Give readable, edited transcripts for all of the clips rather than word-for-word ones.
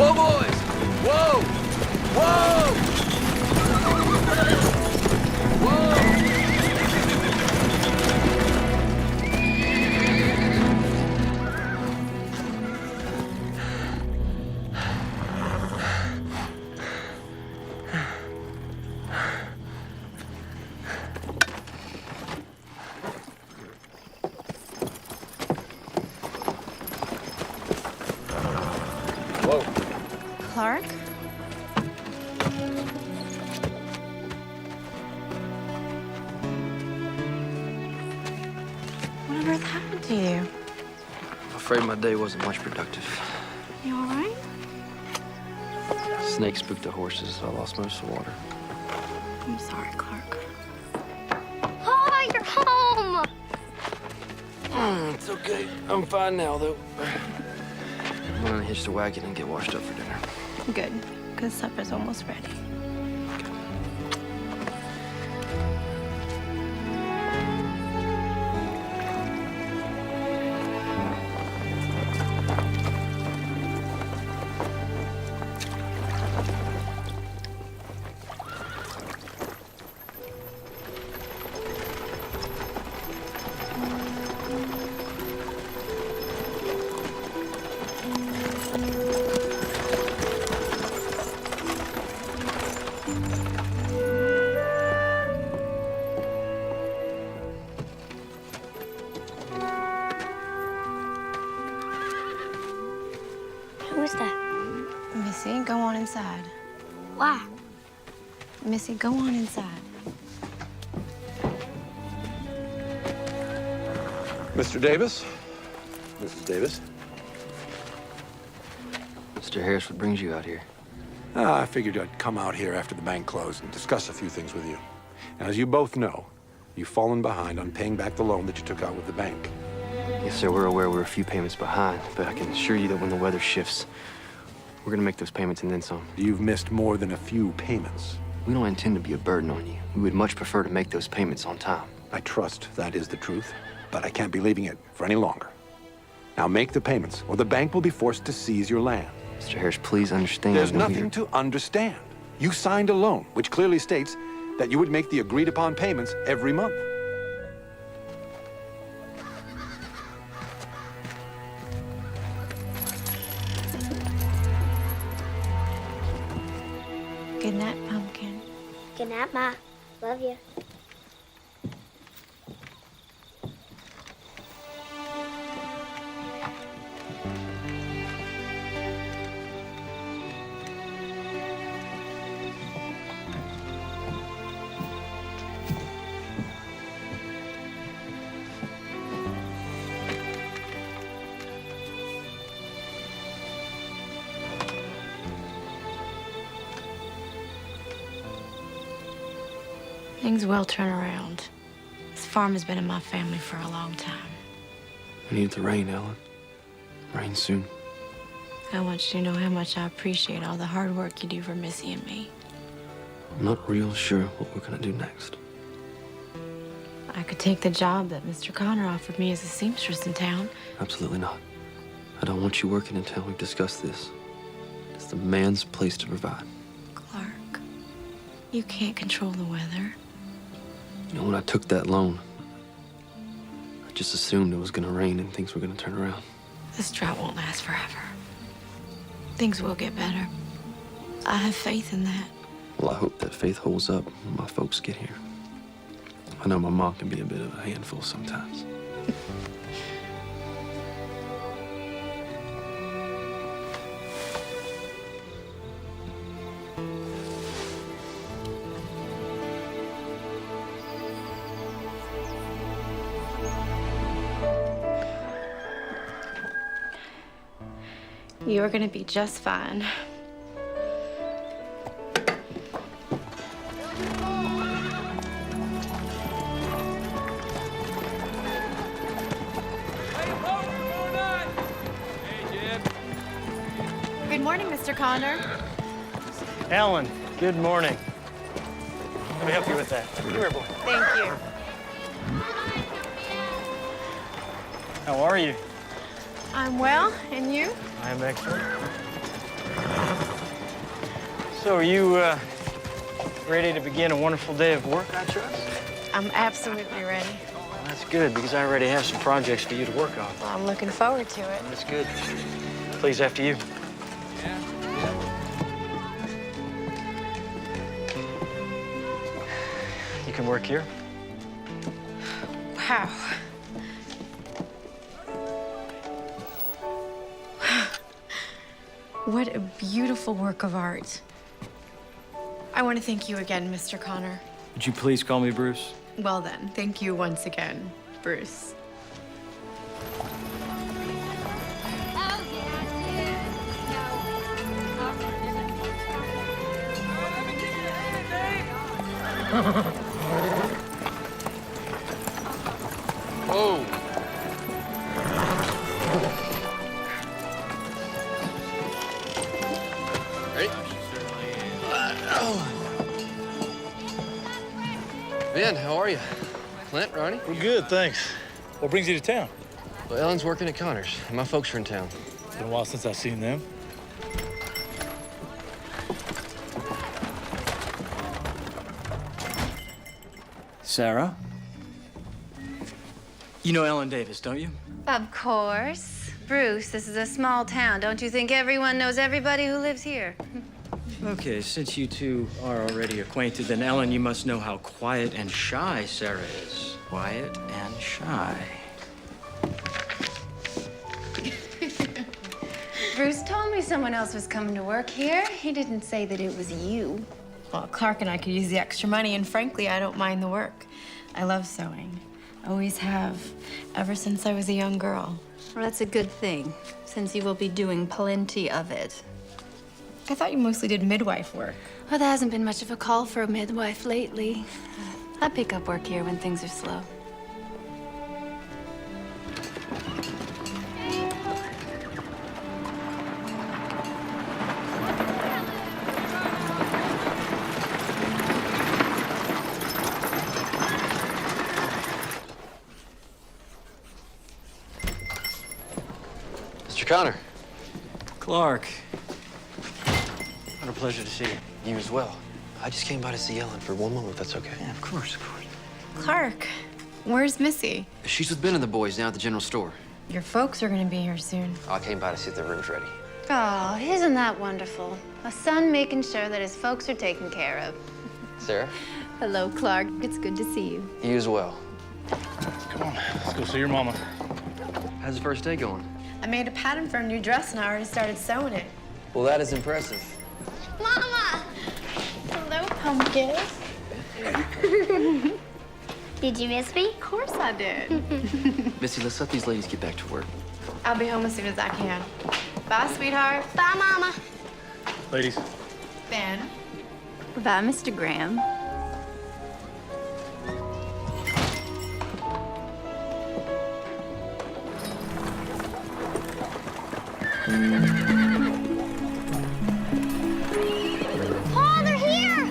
Whoa, boys! Whoa! Whoa! Whoa! Whoa. Clark? What on earth happened to you? I'm afraid my day wasn't much productive. You all right? Snake spooked the horses, so I lost most of the water. I'm sorry, Clark. Oh, you're home! It's okay. I'm fine now, though. I'm gonna hitch the wagon and get washed up for dinner. Good, because supper's almost ready. Who's that? Missy, go on inside. Why? Missy, go on inside. Mr. Davis? Mrs. Davis? Mr. Harris, what brings you out here? I figured I'd come out here after the bank closed and discuss a few things with you. And as you both know, you've fallen behind on paying back the loan that you took out with the bank. Yes, sir, we're aware we're a few payments behind, but I can assure you that when the weather shifts, we're gonna make those payments and then some. You've missed more than a few payments. We don't intend to be a burden on you. We would much prefer to make those payments on time. I trust that is the truth, but I can't be leaving it for any longer. Now make the payments, or the bank will be forced to seize your land. Mr. Harris, please understand. There's I know nothing to understand. You signed a loan, which clearly states that you would make the agreed-upon payments every month. Good night, Pumpkin. Good night, Ma. Love you. Things will turn around. This farm has been in my family for a long time. We need it to rain, Ellen. Rain soon. I want you to know how much I appreciate all the hard work you do for Missy and me. I'm not real sure what we're gonna do next. I could take the job that Mr. Connor offered me as a seamstress in town. Absolutely not. I don't want you working until we've discussed this. It's the man's place to provide. Clark, you can't control the weather. You know, when I took that loan, I just assumed it was gonna rain and things were gonna turn around. This drought won't last forever. Things will get better. I have faith in that. Well, I hope that faith holds up when my folks get here. I know my mom can be a bit of a handful sometimes. You're gonna be just fine. Good morning, Mr. Connor. Ellen, good morning. Let me help you with that. Come here, boy. Thank you. How are you? I'm well, and you? I am excellent. So are you ready to begin a wonderful day of work, I trust? I'm absolutely ready. Well, that's good, because I already have some projects for you to work on. Well, I'm looking forward to it. That's good. Please, after you. You can work here. Wow. What a beautiful work of art. I want to thank you again, Mr. Connor. Would you please call me Bruce? Well then, thank you once again, Bruce. Whoa. Ready? Ben, how are you? Clint, Ronnie? We're good, thanks. What brings you to town? Well, Ellen's working at Connor's, and my folks are in town. It's been a while since I've seen them. Sarah? You know Ellen Davis, don't you? Of course. Bruce, this is a small town. Don't you think everyone knows everybody who lives here? Okay, since you two are already acquainted, then Ellen, you must know how quiet and shy Sarah is. Quiet and shy. Bruce told me someone else was coming to work here. He didn't say that it was you. Well, Clark and I could use the extra money, and frankly, I don't mind the work. I love sewing. Always have, ever since I was a young girl. Well, that's a good thing, since you will be doing plenty of it. I thought you mostly did midwife work. Well, there hasn't been much of a call for a midwife lately. I pick up work here when things are slow. Mr. Connor. Clark. What a pleasure to see you. You as well. I just came by to see Ellen for one moment, if that's okay. Yeah, of course, of course. Clark, where's Missy? She's with Ben and the boys down at the general store. Your folks are gonna be here soon. I came by to see if the room's ready. Oh, isn't that wonderful? A son making sure that his folks are taken care of. Sarah? Hello, Clark. It's good to see you. You as well. Come on, let's go see your mama. How's the first day going? I made a pattern for a new dress, and I already started sewing it. Well, that is impressive. Mama! Hello, pumpkin. Did you miss me? Of course I did. Missy, let's let these ladies get back to work. I'll be home as soon as I can. Bye, sweetheart. Bye, Mama. Ladies, Ben. Bye, Mr. Graham. Oh, they're here!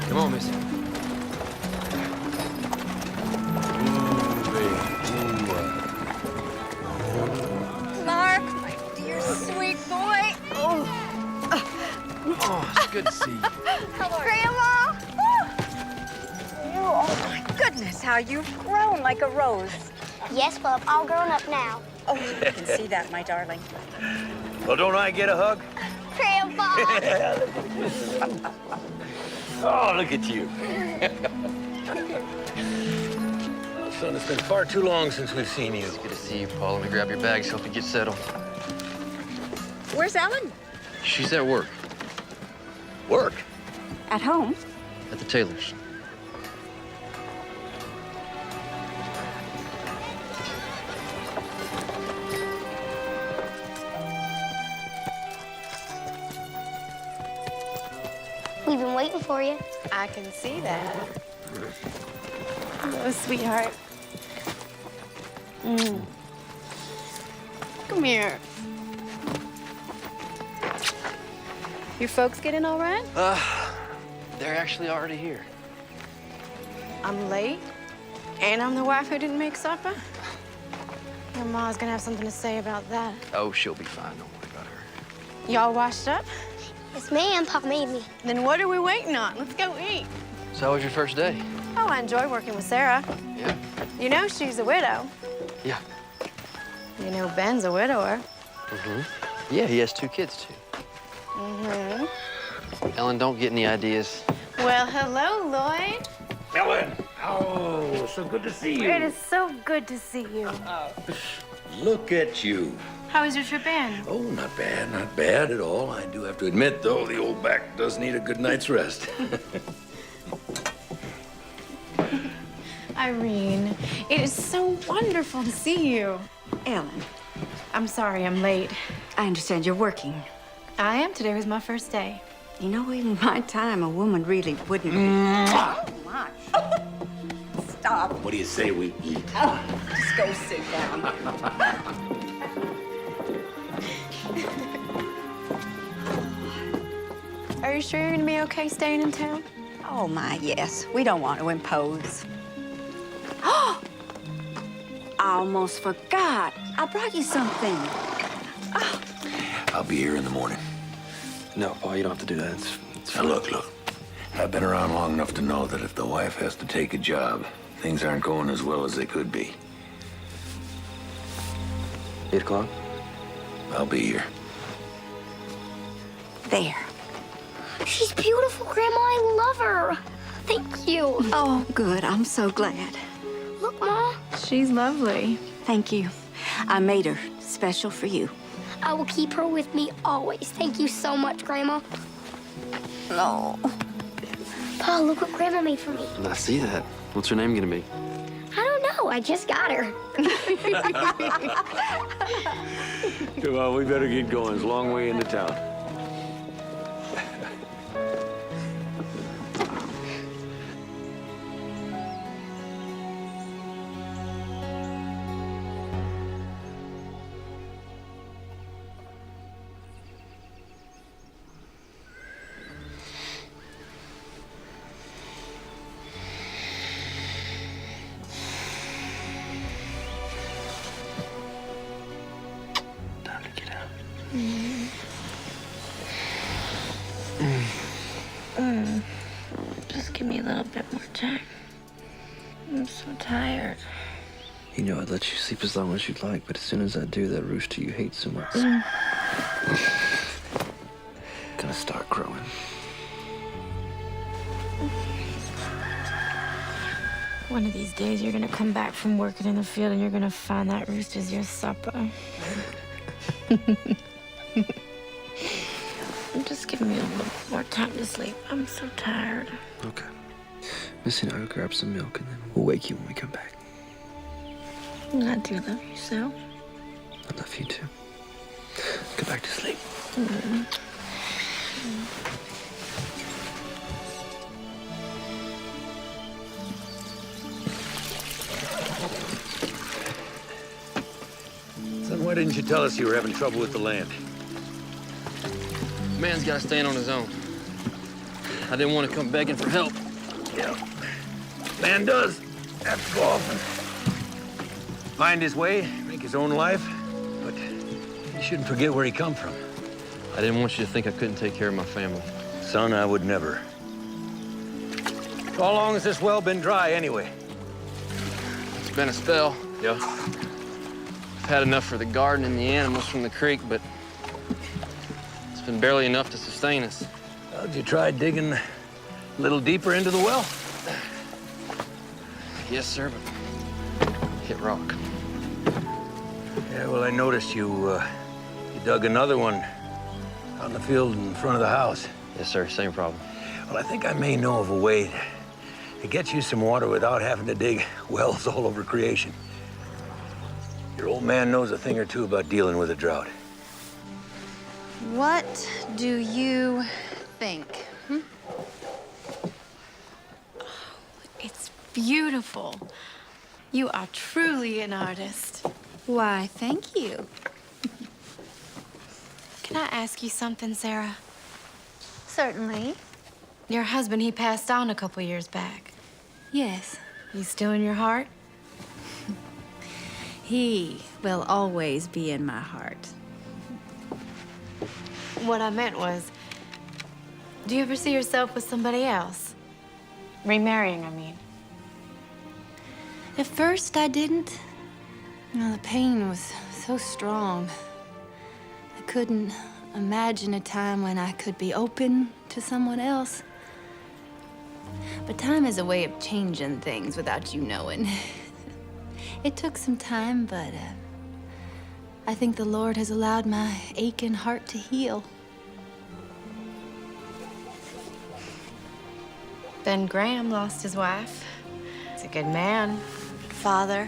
Come on, Missy. Mark, my dear sweet boy. Oh, it's good to see you. Grandma! Oh my goodness, how you've grown like a rose. Yes, Bub, all grown up now. Oh, I can see that, my darling. well, don't I get a hug? Grandpa! Oh, look at you. Son, it's been far too long since we've seen you. It's good to see you, Paul. Let me grab your bags, help you get settled. Where's Ellen? She's at work. Work? At home? At the tailor's. We've been waiting for you. I can see that. Hello, sweetheart. Come here. Your folks getting all right? They're actually already here. I'm late, and I'm the wife who didn't make supper. sure Ma's gonna have something to say about that. Oh, she'll be fine. Don't worry about her. Y'all washed up? Yes, ma'am. Pop made me. Then what are we waiting on? Let's go eat. So how was your first day? Oh, I enjoy working with Sarah. Yeah. You know she's a widow. Yeah. You know Ben's a widower. Mm-hmm. Yeah, he has 2 kids, too. Mm-hmm. Ellen, don't get any ideas. Well, hello, Lloyd. Ellen! Oh, so good to see you. It is so good to see you. Look at you. How was your trip in? Oh, not bad at all. I do have to admit, though, the old back does need a good night's rest. Irene, it is so wonderful to see you. Ellen, I'm sorry I'm late. I understand you're working. I am. Today was my first day. You know, in my time, a woman really wouldn't. Oh, my. Stop. What do you say we eat? Oh, just go sit down. Are you sure you're gonna be okay staying in town? Oh, my, yes. We don't want to impose. I almost forgot. I brought you something. Oh. I'll be here in the morning. No, Paul, you don't have to do that. It's Now, look. I've been around long enough to know that if the wife has to take a job, things aren't going as well as they could be. 8 o'clock? I'll be here. There. She's beautiful, Grandma. I love her. Thank you. Oh, good. I'm so glad. Look, Ma. She's lovely. Thank you. I made her special for you. I will keep her with me always. Thank you so much, Grandma. No. Pa, look what Grandma made for me. I see that. What's her name gonna be? I don't know. I just got her. Come on, we better get going. It's a long way into town. Time to get out. Just give me a little bit more time. I'm so tired. You know, I'd let you sleep as long as you'd like, but as soon as I do, that rooster you hate so much gonna start crowing. One of these days, you're gonna come back from working in the field and you're gonna find that rooster's your supper. Just give me a little more time to sleep. I'm so tired. Okay. Missy and I will grab some milk, and then we'll wake you when we come back. I do love you so. I love you too. Go back to sleep. Son, why didn't you tell us you were having trouble with the land? Man's got to stand on his own. I didn't want to come begging for help. Yeah. Man does have to go off and find his way, make his own life, but you shouldn't forget where he come from. I didn't want you to think I couldn't take care of my family. Son, I would never. How long has this well been dry, anyway? It's been a spell. Yeah. I've had enough for the garden and the animals from the creek, but it's been barely enough to sustain us. Well, did you try digging a little deeper into the well? Yes, sir, but hit rock. Yeah, well, I noticed you dug another one out in the field in front of the house. Yes, sir, same problem. Well, I think I may know of a way to get you some water without having to dig wells all over creation. Your old man knows a thing or two about dealing with a drought. What do you think? It's beautiful. You are truly an artist. Why, thank you. Can I ask you something, Sarah? Certainly. Your husband, he passed on a couple years back. Yes. He's still in your heart? He will always be in my heart. What I meant was, do you ever see yourself with somebody else? Remarrying, I mean. At first, I didn't. The pain was so strong. I couldn't imagine a time when I could be open to someone else. But time is a way of changing things without you knowing. It took some time, but I think the Lord has allowed my aching heart to heal. Ben Graham lost his wife. He's a good man, father.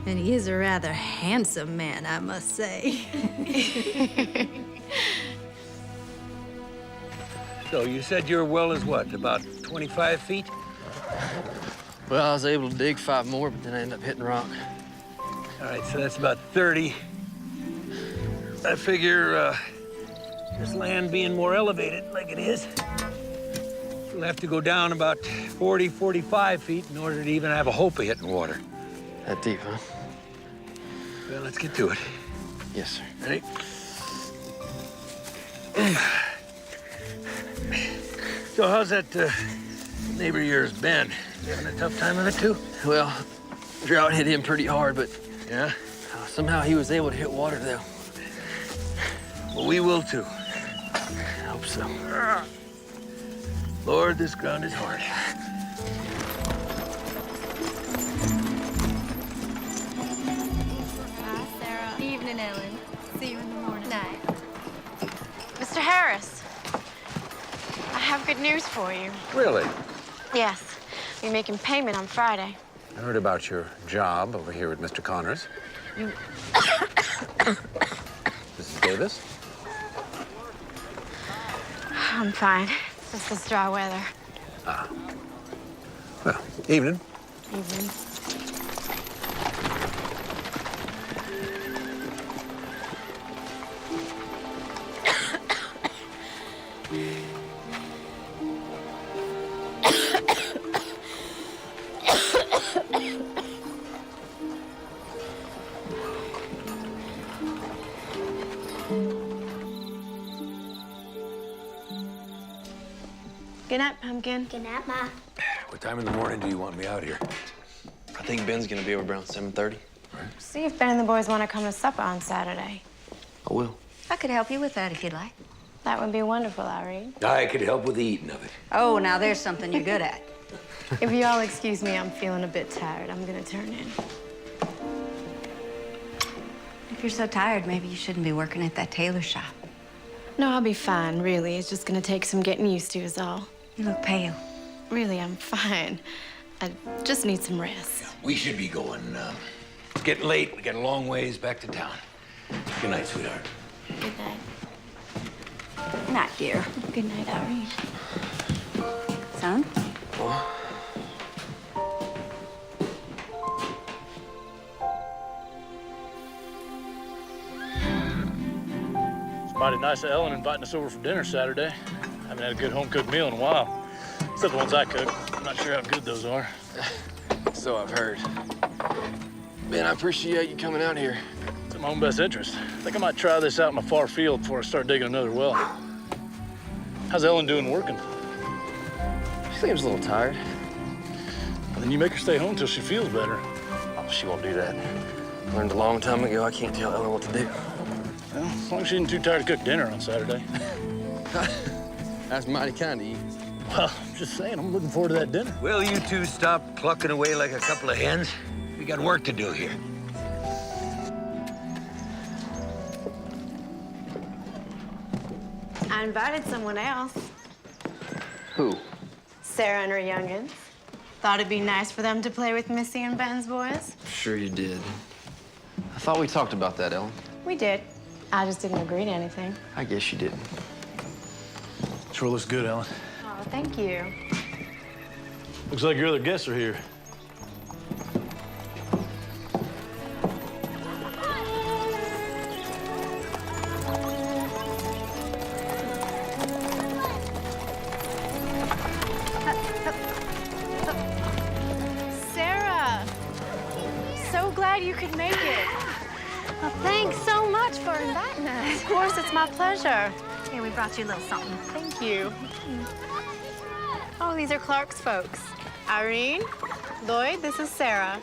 And he is a rather handsome man, I must say. So you said your well is what, about 25 feet? Well, I was able to dig 5 more, but then I ended up hitting rock. All right, so that's about 30. I figure this land being more elevated like it is, we'll have to go down about 40, 45 feet in order to even have a hope of hitting water. That deep, huh? Well, let's get to it. Yes, sir. Ready? So how's that neighbor of yours, Ben? Having a tough time of it, too? Well, drought hit him pretty hard, but Yeah? somehow he was able to hit water, though. Well, we will, too. I hope so. Lord, this ground is hard. Hi, Sarah. Evening, Ellen. See you in the morning. Night. Mr. Harris, I have good news for you. Really? Yes, we're making payment on Friday. I heard about your job over here with Mr. Connors. Mrs. Davis? I'm fine. It's just this dry weather. Well, evening. Evening. Good night, Pumpkin. Good night, Ma. What time in the morning do you want me out here? I think Ben's gonna be over around 7:30. See if Ben and the boys want to come to supper on Saturday. I will. I could help you with that if you'd like. That would be wonderful, Irene. I could help with the eating of it. Oh, now there's something you're good at. If you all excuse me, I'm feeling a bit tired. I'm gonna turn in. If you're so tired, maybe you shouldn't be working at that tailor shop. No, I'll be fine, really. It's just gonna take some getting used to is all. You look pale. Really, I'm fine. I just need some rest. We should be going. It's getting late. We got a long ways back to town. Good night, sweetheart. Good night. Not dear. Good night, Irene. Son? It's mighty nice of Ellen inviting us over for dinner Saturday. Haven't had a good home-cooked meal in a while. Except the ones I cook. I'm not sure how good those are. So I've heard. Ben, I appreciate you coming out here. It's in my own best interest. I think I might try this out in a far field before I start digging another well. How's Ellen doing working? She seems a little tired. Well, then you make her stay home till she feels better. Oh, she won't do that. Learned a long time ago I can't tell Ellen what to do. Well, as long as she isn't too tired to cook dinner on Saturday. That's mighty kind of you. Well, I'm just saying, I'm looking forward to that dinner. Will you two stop clucking away like a couple of hens? We got work to do here. I invited someone else. Who? Sarah and her youngins. Thought it'd be nice for them to play with Missy and Ben's boys. Sure you did. I thought we talked about that, Ellen. We did. I just didn't agree to anything. I guess you didn't. Sure looks good, Ellen. Oh, thank you. Looks like your other guests are here. Sarah! so glad you could make it. Well, thanks so much for inviting us. Of course, it's my pleasure. Here, we brought you a little something. Thank you. Oh, these are Clark's folks. Irene, Lloyd, this is Sarah.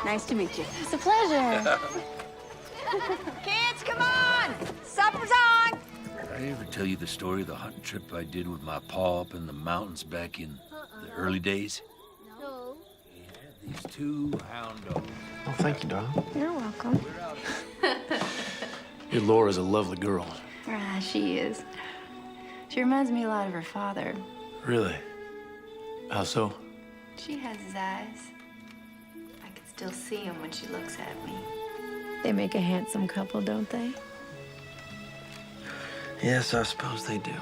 Nice to meet you. It's a pleasure. Kids, come on! Supper's on! Did I ever tell you the story of the hunting trip I did with my pa up in the mountains back in the early days? No. Yeah, these two hound dogs. Oh, thank you, darling. You're welcome. Your Laura's a lovely girl. She is. She reminds me a lot of her father. Really? How so? She has his eyes. I can still see him when she looks at me. They make a handsome couple, don't they? Yes, I suppose they do.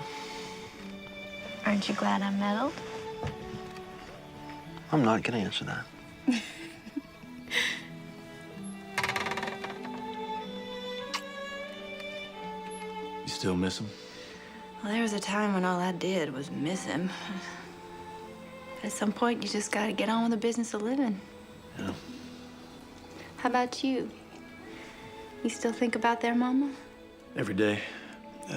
Aren't you glad I meddled? I'm not gonna answer that. You still miss him? Well, there was a time when all I did was miss him. At some point, you just gotta get on with the business of living. Yeah. How about you? You still think about their mama? Every day.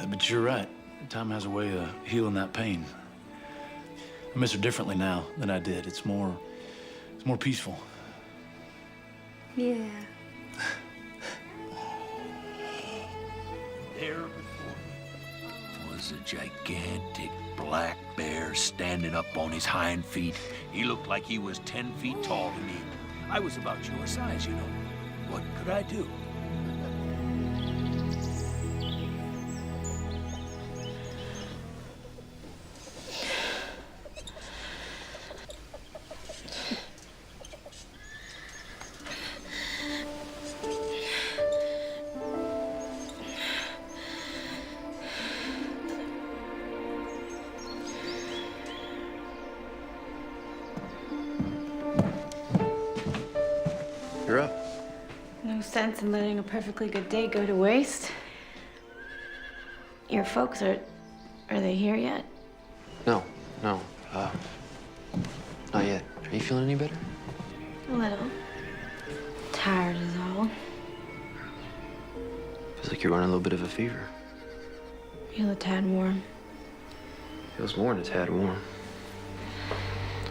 But you're right. Time has a way of healing that pain. I miss her differently now than I did. It's more peaceful. Yeah. There before me was a gigantic black bear standing up on his hind feet. He looked like he was 10 feet tall to me. I was about your size, you know. What could I do? You're up. No sense in letting a perfectly good day go to waste. Your folks are they here yet? No, not yet. Are you feeling any better? A little. Tired is all. Feels like you're running a little bit of a fever. Feel a tad warm. Feels more than a tad warm.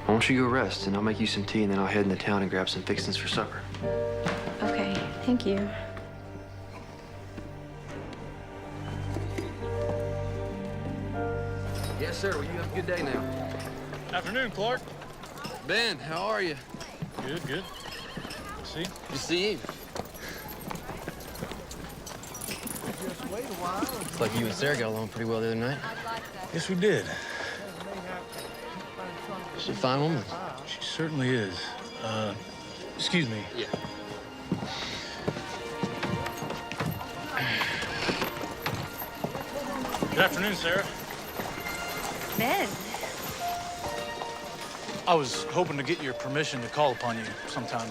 Why don't you go rest, and I'll make you some tea, and then I'll head into town and grab some fixings for supper. Okay, thank you. Yes, sir. Well, you have a good day now. Afternoon, Clark. Ben, how are you? Good, good. See? Good to see you. Looks like you and Sarah got along pretty well the other night. Yes, we did. She's a fine woman. She certainly is. Excuse me. Yeah. Good afternoon, Sarah. Ben, I was hoping to get your permission to call upon you sometime.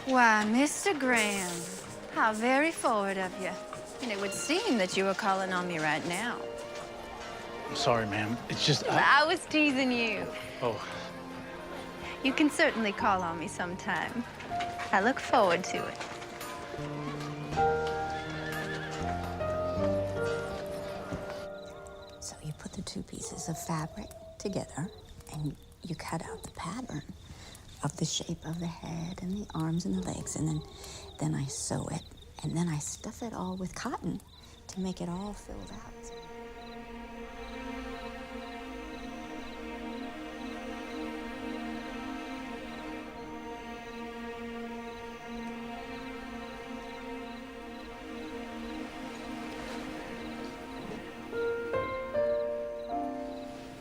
why, Mr. Graham, how very forward of you. And it would seem that you were calling on me right now. I'm sorry, ma'am. It's just I was teasing you. Oh, You can certainly call on me sometime. I look forward to it. So you put the two pieces of fabric together and you cut out the pattern of the shape of the head and the arms and the legs, and then I sew it, and then I stuff it all with cotton to make it all filled out.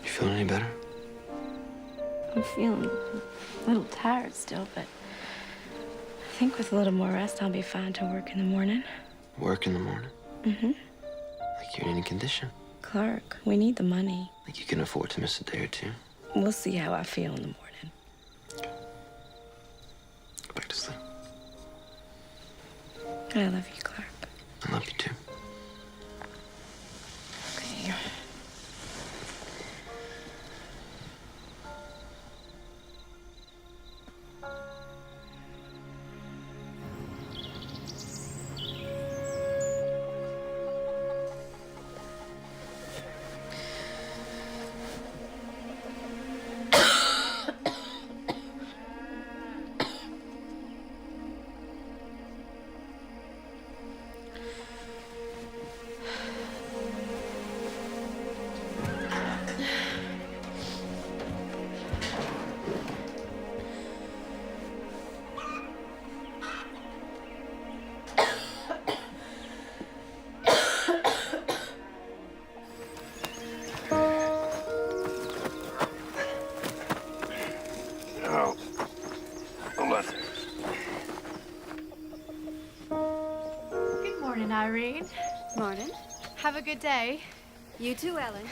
You feeling any better? I'm feeling a little tired still, but I think with a little more rest, I'll be fine to work in the morning. Work in the morning? Mm-hmm. Like you're in any condition? Clark, we need the money. Like you can afford to miss a day or two? We'll see how I feel in the morning. Go back to sleep. I love you, Clark. I love you too. Okay. Morning, Irene. Morning. Have a good day. You too, Ellen.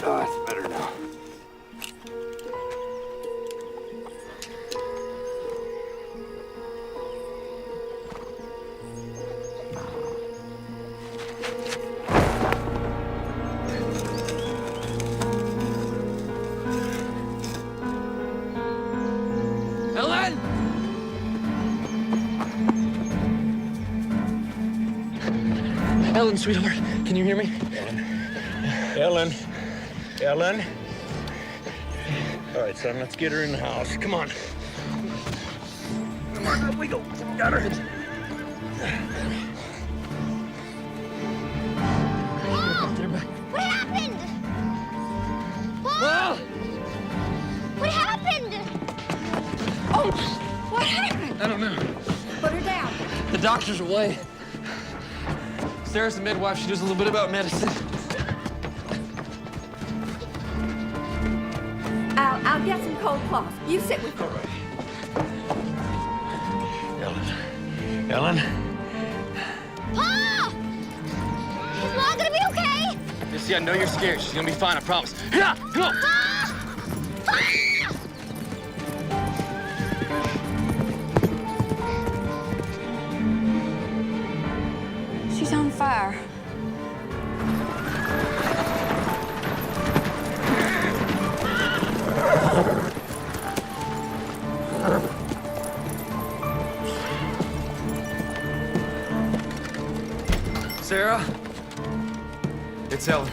Oh, that's better now. Ellen! Ellen, sweetheart, can you hear me? Ellen. Ellen. All right, son, let's get her in the house. Come on. Come on, up we go. Got her. What happened? Oh! What happened? Oh, what happened? I don't know. Put her down. The doctor's away. Sarah's the midwife. She knows a little bit about medicine. I'll get some cold cloth. You sit with her. Ellen. Ellen. Pa! Is Mom gonna be okay? You see, I know you're scared. She's gonna be fine, I promise. Yeah, come on. Pa! Pa! She's on fire. Sarah? It's Ellen.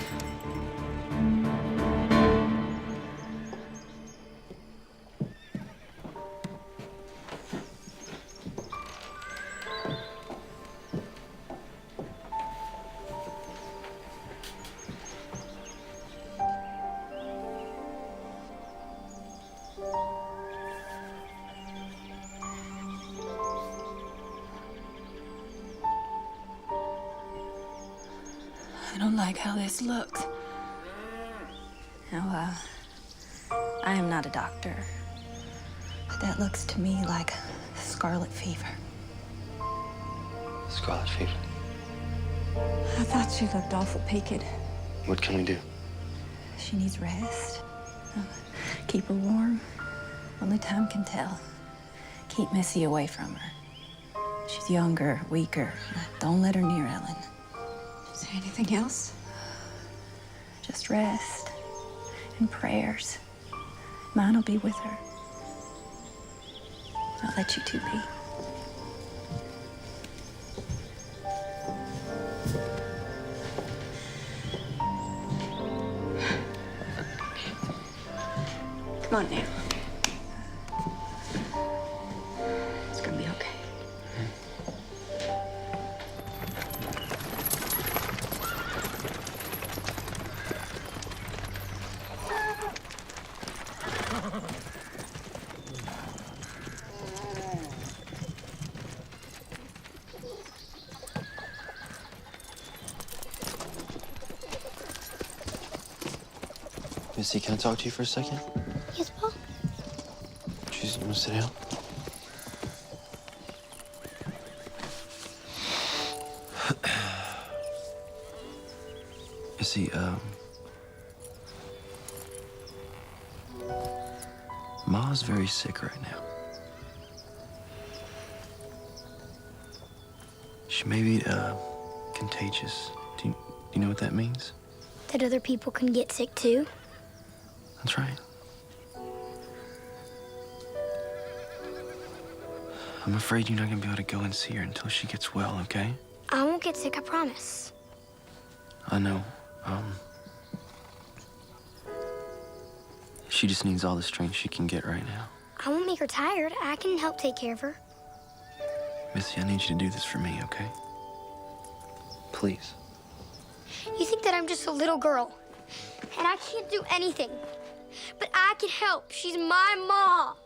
I don't like how this looks. Now, I am not a doctor, but that looks to me like scarlet fever. Scarlet fever. I thought she looked awful peaked. What can we do? She needs rest. Keep her warm. Only time can tell. Keep Missy away from her. She's younger, weaker. Don't let her near Ellen. Is there anything else? Just rest and prayers. Mine will be with her. I'll let you two be. Come on now. It's gonna be okay. Missy, can I talk to you for a second? Yes, Pa? Jeez, you want to sit down? Missy, Ma's very sick right now. She may be, contagious. Do you know what that means? That other people can get sick too? That's right. I'm afraid you're not gonna be able to go and see her until she gets well, okay? I won't get sick, I promise. I know. She just needs all the strength she can get right now. I won't make her tired. I can help take care of her. Missy, I need you to do this for me, okay? Please. You think that I'm just a little girl, and I can't do anything. But I can help. She's my mom.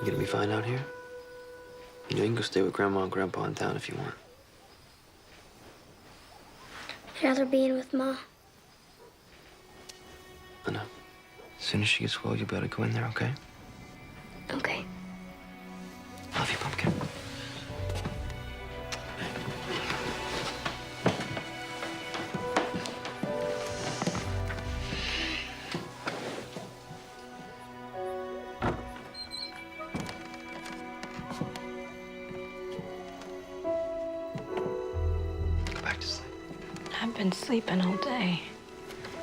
You gonna be fine out here? You know, you can go stay with Grandma and Grandpa in town if you want. I'd rather be in with Ma. I know. As soon as she gets well, you'll be able to go in there, okay? Okay. Love you, Pumpkin. Go back to sleep. I've been sleeping all day.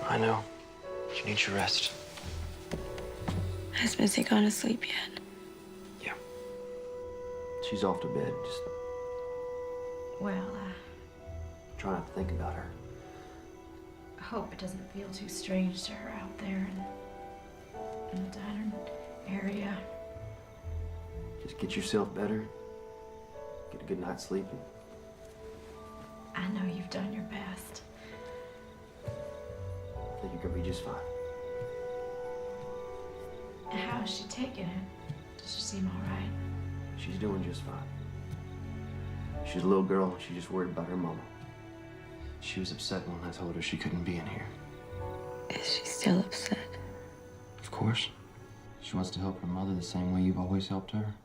I know. You need your rest. Has Missy gone to sleep yet? She's off to bed. Just Well, try not to think about her. I hope it doesn't feel too strange to her out there in the diner area. Just get yourself better. Get a good night's sleep. I know you've done your best. I think you're gonna be just fine. How is she taking it? Does she seem all right? She's doing just fine. She's a little girl. She's just worried about her mama. She was upset when I told her she couldn't be in here. Is she still upset? Of course. She wants to help her mother the same way you've always helped her.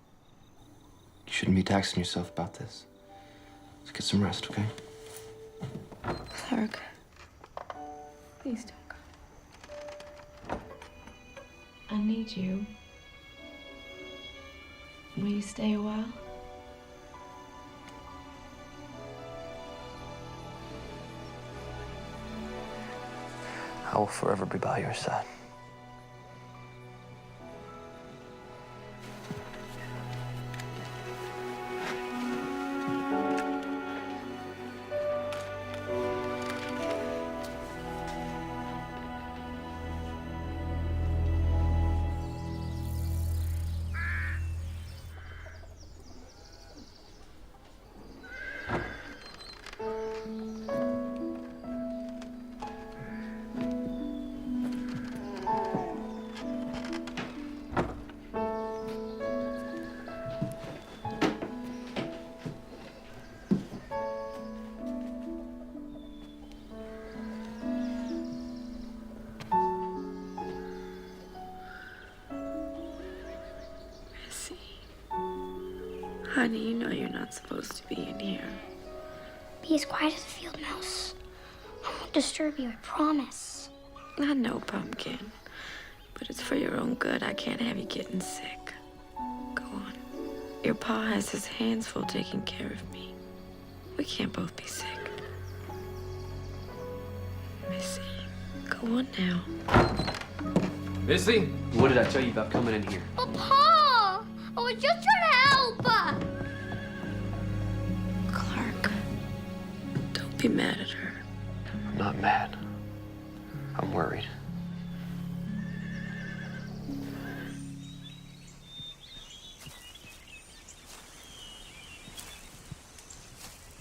You shouldn't be taxing yourself about this. Let's get some rest, okay? Clark, please don't go. I need you. Will you stay a while? I will forever be by your side. Honey, you know you're not supposed to be in here. Be as quiet as a field mouse. I won't disturb you, I promise. I know, Pumpkin. But it's for your own good. I can't have you getting sick. Go on. Your pa has his hands full taking care of me. We can't both be sick. Missy, go on now. Missy? What did I tell you about coming in here? But Pa! I was just trying to help! Clark, don't be mad at her. I'm not mad. I'm worried.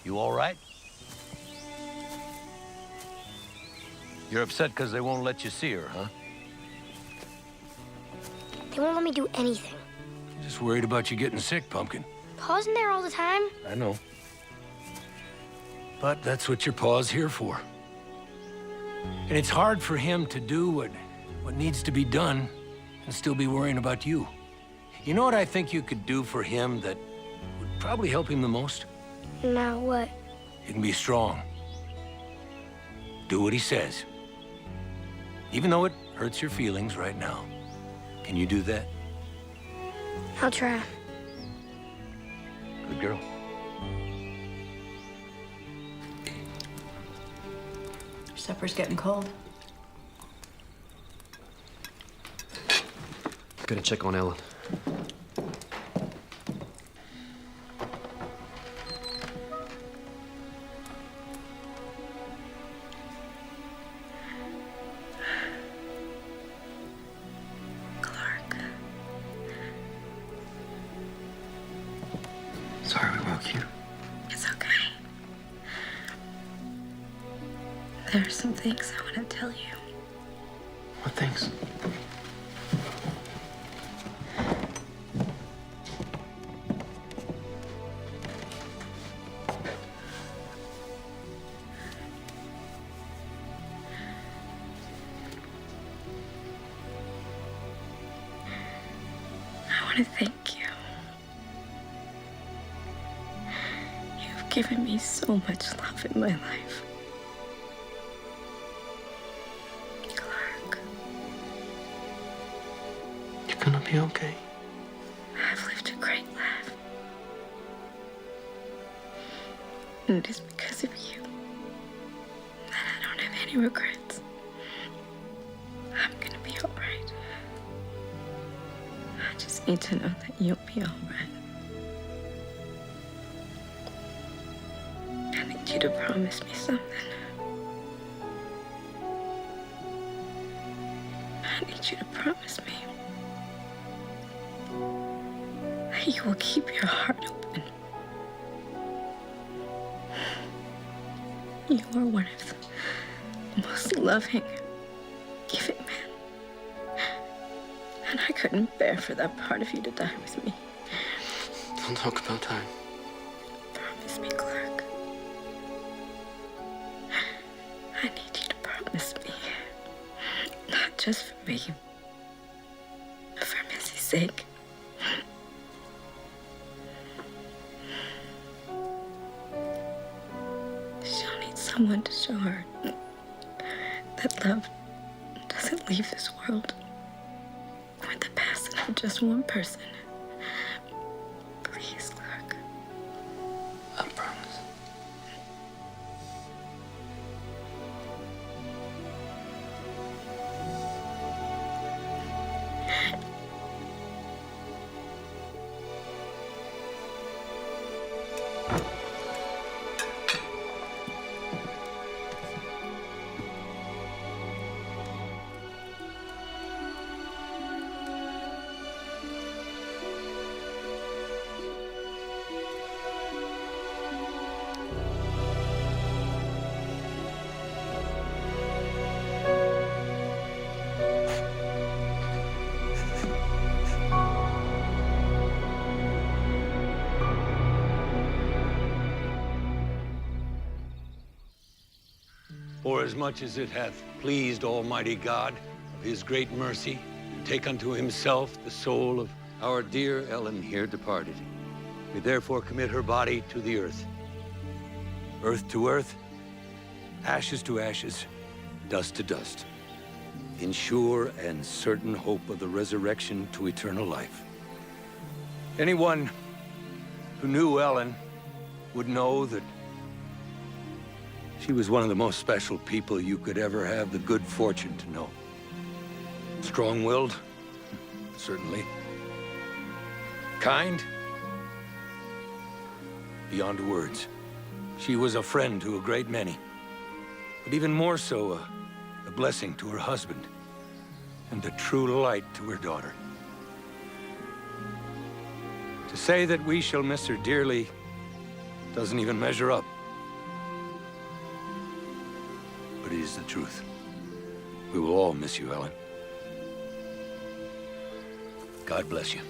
You all right? You're upset because they won't let you see her, huh? They won't let me do anything. Just worried about you getting sick, Pumpkin. Pa's in there all the time. I know. But that's what your pa's here for. And it's hard for him to do what needs to be done and still be worrying about you. You know what I think you could do for him that would probably help him the most? Now what? You can be strong. Do what he says. Even though it hurts your feelings right now. Can you do that? I'll try. Good girl. Supper's getting cold. Gonna check on Ellen. Clark. Sorry we woke you. It's okay. There are some things I want to tell you. What things? I want to thank you. You've given me so much love in my life. Clark, You're gonna be okay. I've lived a great life. And it is because of you that I don't have any regrets. I'm gonna be all right. I just need to know that you'll be all right. I need you to promise me something. I need you to promise me that you will keep your heart open. You are one of the most loving, giving men. And I couldn't bear for that part of you to die with me. Don't talk about time. Promise me, Clark. I need you to promise me. Not just for me, but for Missy's sake. She'll need someone to show her that love doesn't leave this world with the passing of just one person. Please, Clark. I promise. Forasmuch as it hath pleased Almighty God of his great mercy to take unto himself the soul of our dear Ellen here departed, we therefore commit her body to the earth. Earth to earth, ashes to ashes, dust to dust, in sure and certain hope of the resurrection to eternal life. Anyone who knew Ellen would know that she was one of the most special people you could ever have the good fortune to know. Strong-willed, certainly. Kind, beyond words. She was a friend to a great many, but even more so, a blessing to her husband, and a true light to her daughter. To say that we shall miss her dearly doesn't even measure up. But it is the truth. We will all miss you, Ellen. God bless you.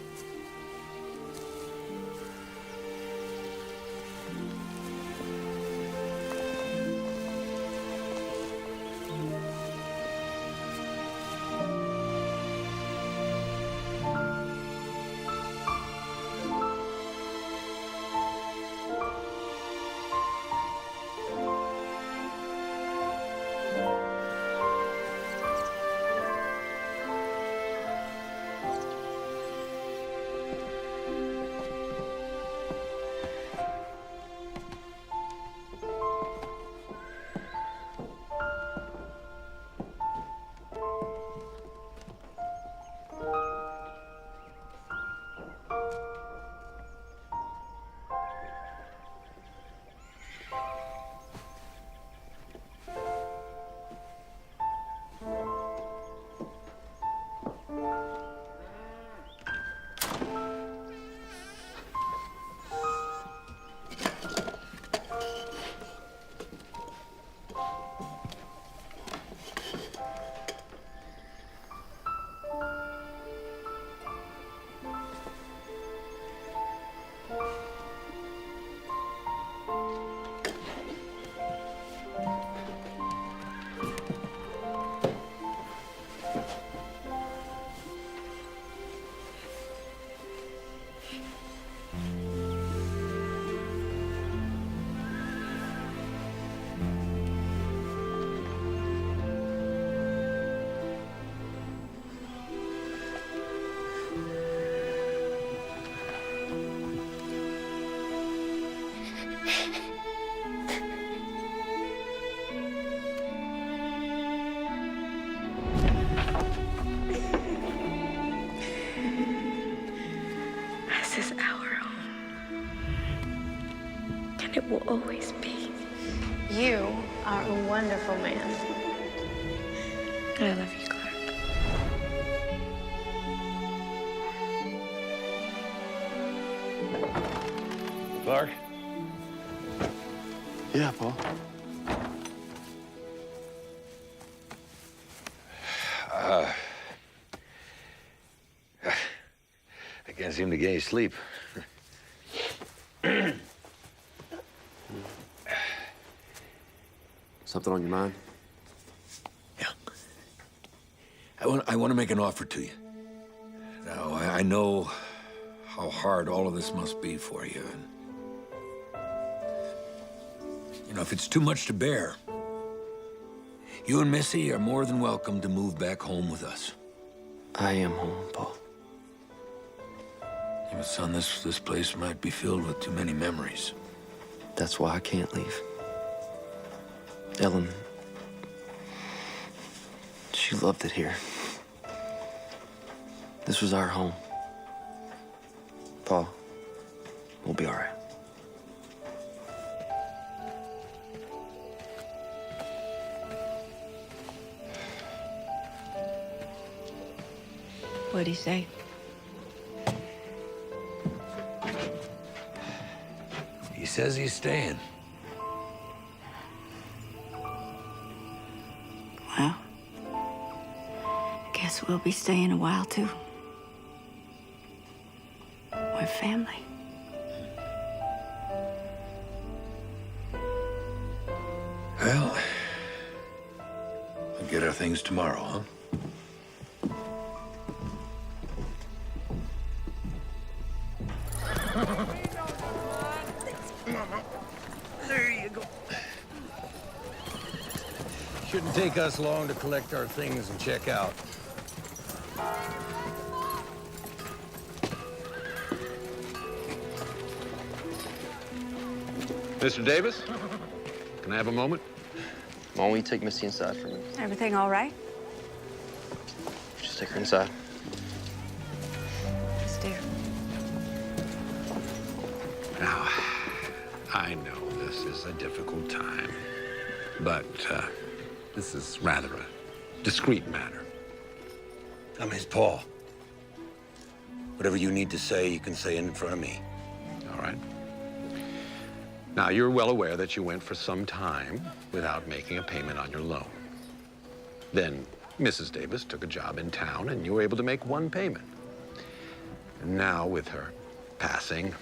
This is our home. And it will always be. You are a wonderful man. I love you, Clark. Clark? Yeah, Paul. I can't seem to get any sleep. Something on your mind? Yeah. I want to make an offer to you. Now, I know how hard all of this must be for you. And, you know, if it's too much to bear, you and Missy are more than welcome to move back home with us. I am home, Paul. You know, son, this place might be filled with too many memories. That's why I can't leave. Ellen, she loved it here. This was our home. Paul, we'll be all right. What'd he say? He says he's staying. Well, guess we'll be staying a while, too. We're family. Well, we'll get our things tomorrow, huh? There you go. Shouldn't take us long to collect our things and check out. Mr. Davis, can I have a moment? Mom, will you take Missy inside for me? Everything all right? Just take her inside. Yes, dear. Now, I know this is a difficult time, but this is rather a discreet matter. I'm his Paul. Whatever you need to say, you can say it in front of me. All right. Now, you're well aware that you went for some time without making a payment on your loan. Then Mrs. Davis took a job in town, and you were able to make one payment. And now, with her passing,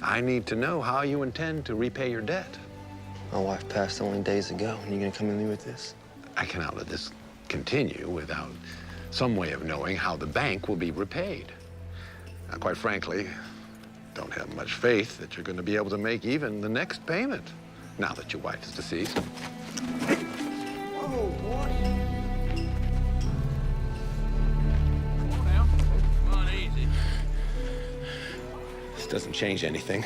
I need to know how you intend to repay your debt. My wife passed only days ago, and you're gonna come to me with this? I cannot let this continue without some way of knowing how the bank will be repaid. Now, quite frankly, don't have much faith that you're going to be able to make even the next payment, now that your wife is deceased. Whoa, boy. Come on now. Come on, easy. This doesn't change anything.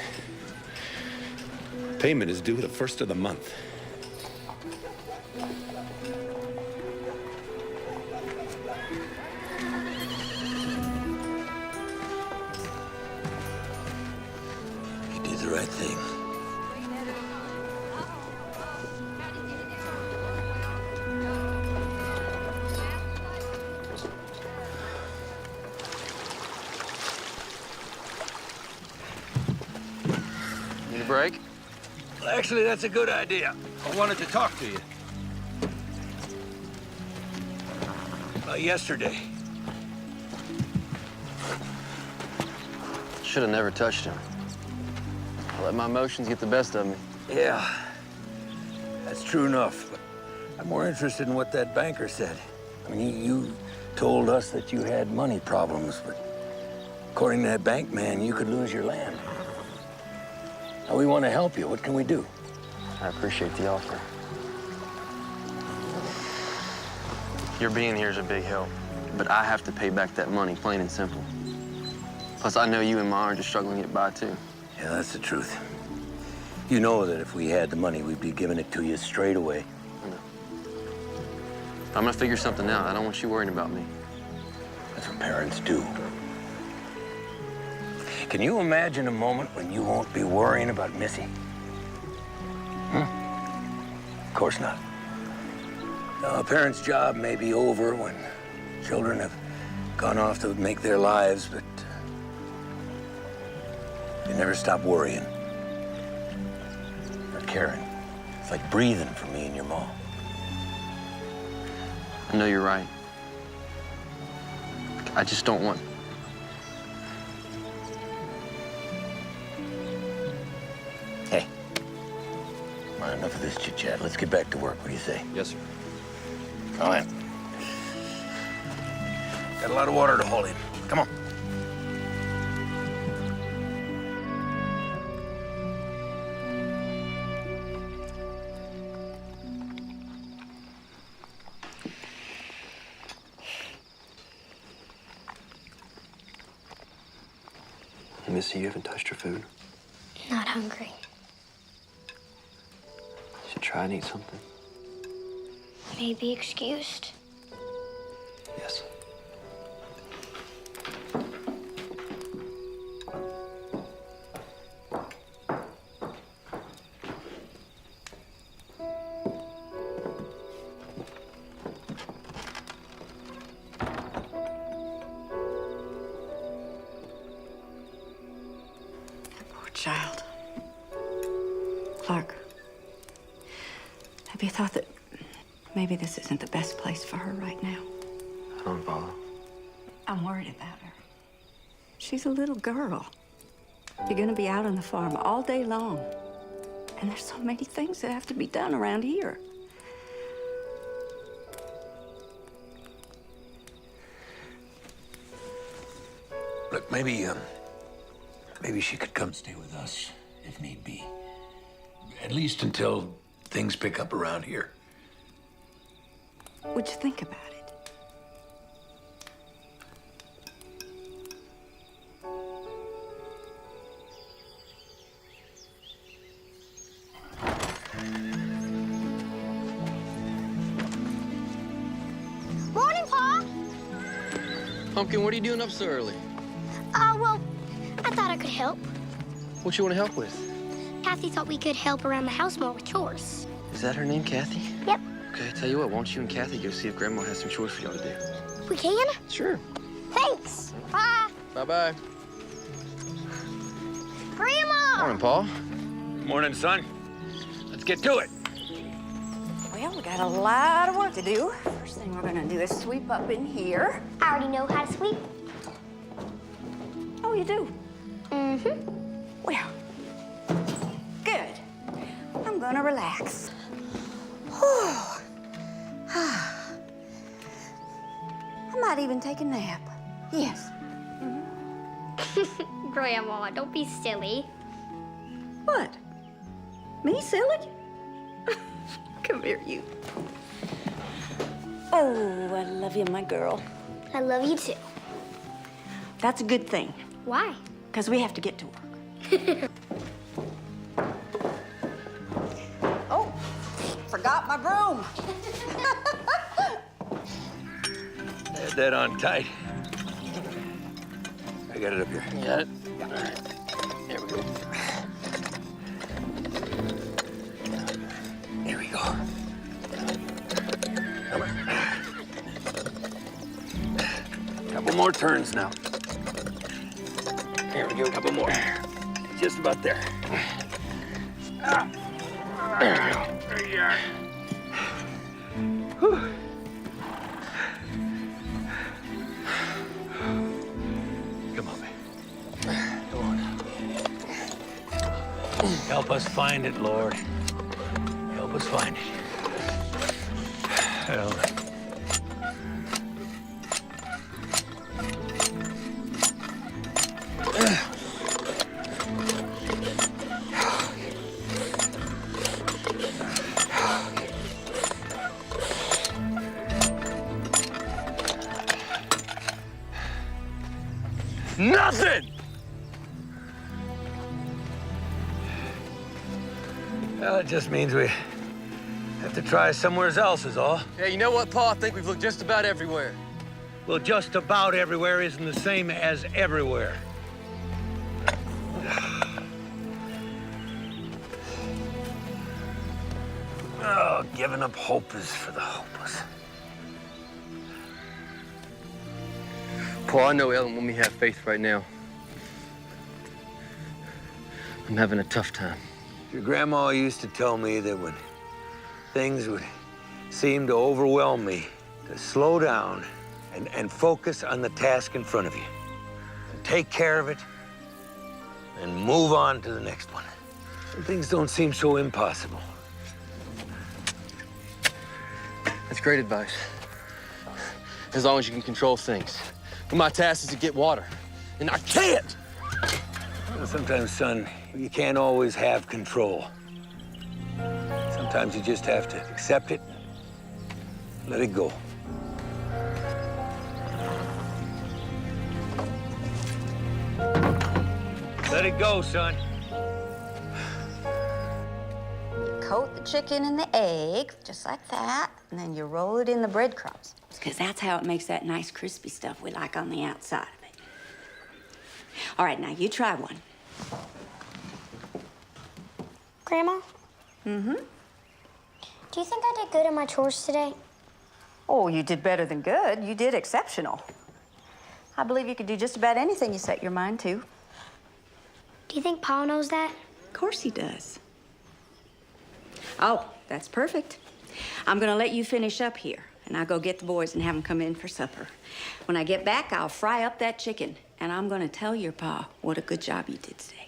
Payment is due the first of the month. You did the right thing. Need a break? Well, actually, that's a good idea. I wanted to talk to you. Yesterday. Should have never touched him. I let my emotions get the best of me. Yeah, that's true enough. But I'm more interested in what that banker said. I mean, you told us that you had money problems, but according to that bank man, you could lose your land. Now, we want to help you. What can we do? I appreciate the offer. Your being here is a big help, but I have to pay back that money, plain and simple. Plus, I know you and Ma are just struggling to get by, too. Yeah, that's the truth. You know that if we had the money, we'd be giving it to you straight away. I know. I'm gonna figure something out. I don't want you worrying about me. That's what parents do. Can you imagine a moment when you won't be worrying about Missy? Of course not. Now, a parent's job may be over when children have gone off to make their lives, but you never stop worrying or caring. It's like breathing for me and your mom. I know you're right. I just don't want... Hey, come on, enough of this chit-chat. Let's get back to work. What do you say? Yes, sir. All right. Got a lot of water to haul in. Come on. Missy, you haven't touched your food. Not hungry. You should try and eat something. Maybe excused. Yes. Child. Clark, have you thought that maybe this isn't the best place for her right now? I don't follow. I'm worried about her. She's a little girl. You're gonna be out on the farm all day long. And there's so many things that have to be done around here. Look, maybe she could come stay with us, if need be. At least until things pick up around here. Would you think about it? Morning, Pa! Pumpkin, what are you doing up so early? Well, I thought I could help. What you want to help with? Kathy thought we could help around the house more with chores. Is that her name, Kathy? Yep. Okay, tell you what, why don't you and Kathy go see if Grandma has some chores for y'all to do? We can? Sure. Thanks. Bye. Bye-bye. Grandma! Morning, Paul. Morning, son. Let's get to it. Well, we got a lot of work to do. First thing we're gonna do is sweep up in here. I already know how to sweep. Oh, you do? Mm-hmm. Well, good. I'm gonna relax. I might even take a nap. Yes. Grandma, don't be silly. What? Me silly? Come here, you. Oh, I love you, my girl. I love you too. That's a good thing, Why? because we have to get to work. Oh, forgot my broom. Had that on tight. I got it up here. You got it? All right. There we go. Here we go. Come on. Couple more turns now. Here we go, couple more. Just about there. There we go. There you are. Whew. Come on, babe. Go on. Help us find it, Lord. Help us find it. Well, nothing! Well, it just means we have to try somewhere else is all. Yeah, you know what, Paul? I think we've looked just about everywhere. Well, just about everywhere isn't the same as everywhere. Oh, giving up hope is for the hopeless. Paul, I know Ellen let me have faith right now. I'm having a tough time. Your grandma used to tell me that when things would seem to overwhelm me, to slow down and focus on the task in front of you. And take care of it and move on to the next one. And things don't seem so impossible. That's great advice. As long as you can control things. But my task is to get water, and I can't! Well, sometimes, son, you can't always have control. Sometimes you just have to accept it, let it go. Let it go, son. Coat the chicken in the egg, just like that, and then you roll it in the breadcrumbs. Because that's how it makes that nice crispy stuff we like on the outside of it. All right, now you try one. Grandma? Mm-hmm. Do you think I did good in my chores today? Oh, you did better than good. You did exceptional. I believe you could do just about anything you set your mind to. Do you think Pa knows that? Of course he does. Oh, that's perfect. I'm gonna let you finish up here, and I'll go get the boys and have them come in for supper. When I get back, I'll fry up that chicken, and I'm gonna tell your Pa what a good job you did today.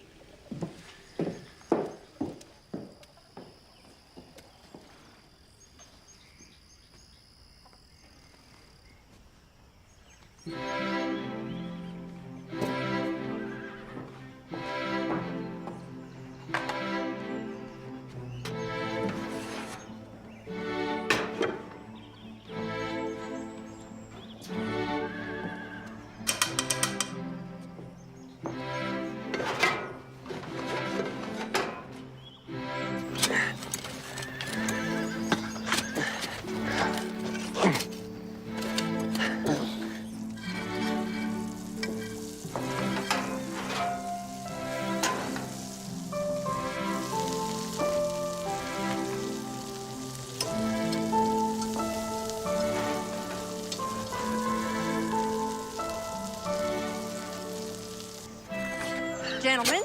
Gentlemen.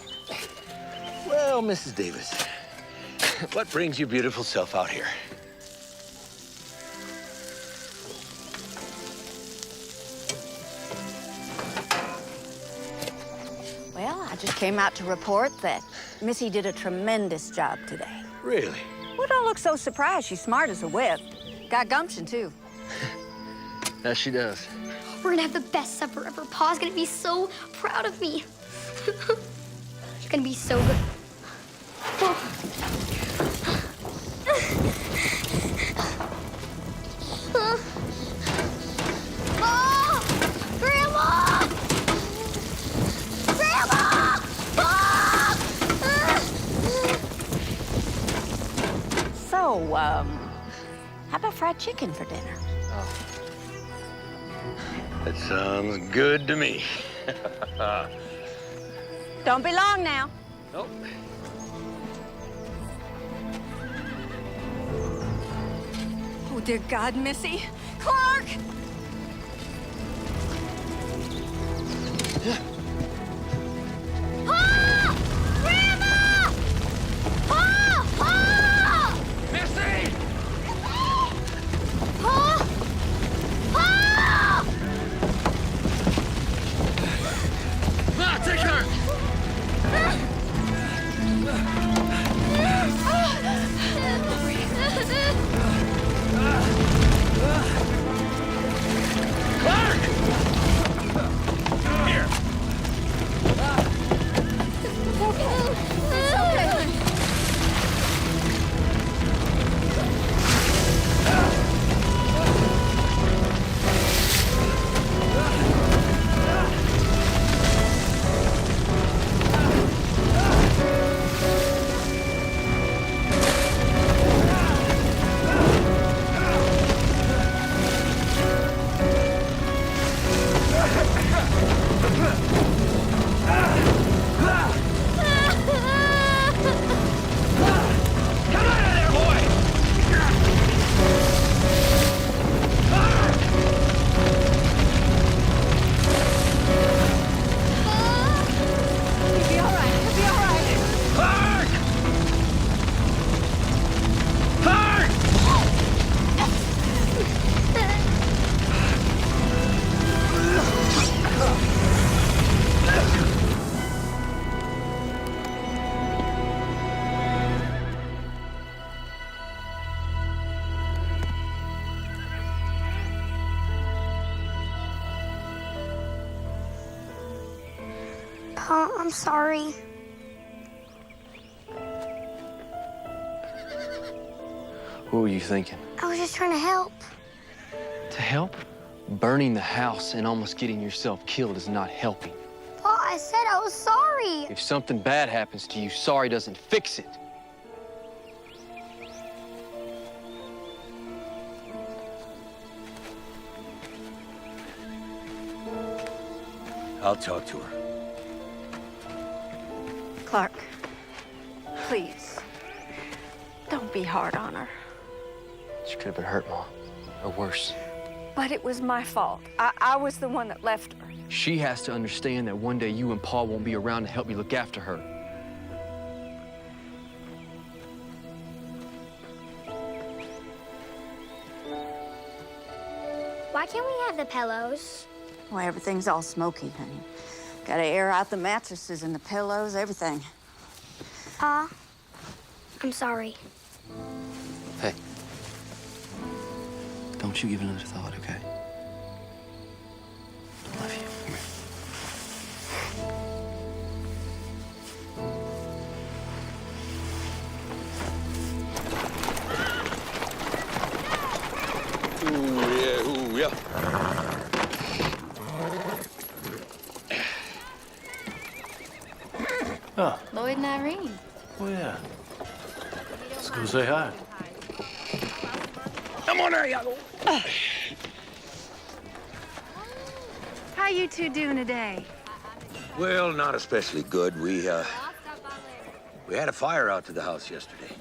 Well, Mrs. Davis, what brings your beautiful self out here? Well, I just came out to report that Missy did a tremendous job today. Really? Well, don't look so surprised. She's smart as a whip. Got gumption, too. Yes, she does. We're gonna have the best supper ever. Pa's gonna be so proud of me. It's gonna be so good. Oh, Grandma! Grandma! So, how about fried chicken for dinner? That sounds good to me. Don't be long now. Nope. Oh, dear God, Missy. Clark! Pa! Grandma! Pa! Pa! Missy! Pa! Pa! Ma, take her! Clark! Here. It's okay. Pa, I'm sorry. What were you thinking? I was just trying to help. To help? Burning the house and almost getting yourself killed is not helping. Pa, I said I was sorry. If something bad happens to you, sorry doesn't fix it. I'll talk to her. Clark, please, don't be hard on her. She could have been hurt, Ma. Or worse. But it was my fault. I was the one that left her. She has to understand that one day you and Paul won't be around to help me look after her. Why can't we have the pillows? Well, everything's all smoky, honey. Gotta air out the mattresses and the pillows, everything. Pa, I'm sorry. Hey. Don't you give it another thought, okay? I love you. Come here. Ooh, yeah. Oh, Lloyd and Irene. well, yeah. Let's go say hi. Come on there, Yago. How you two doing today? Well, not especially good. We had a fire out to the house yesterday.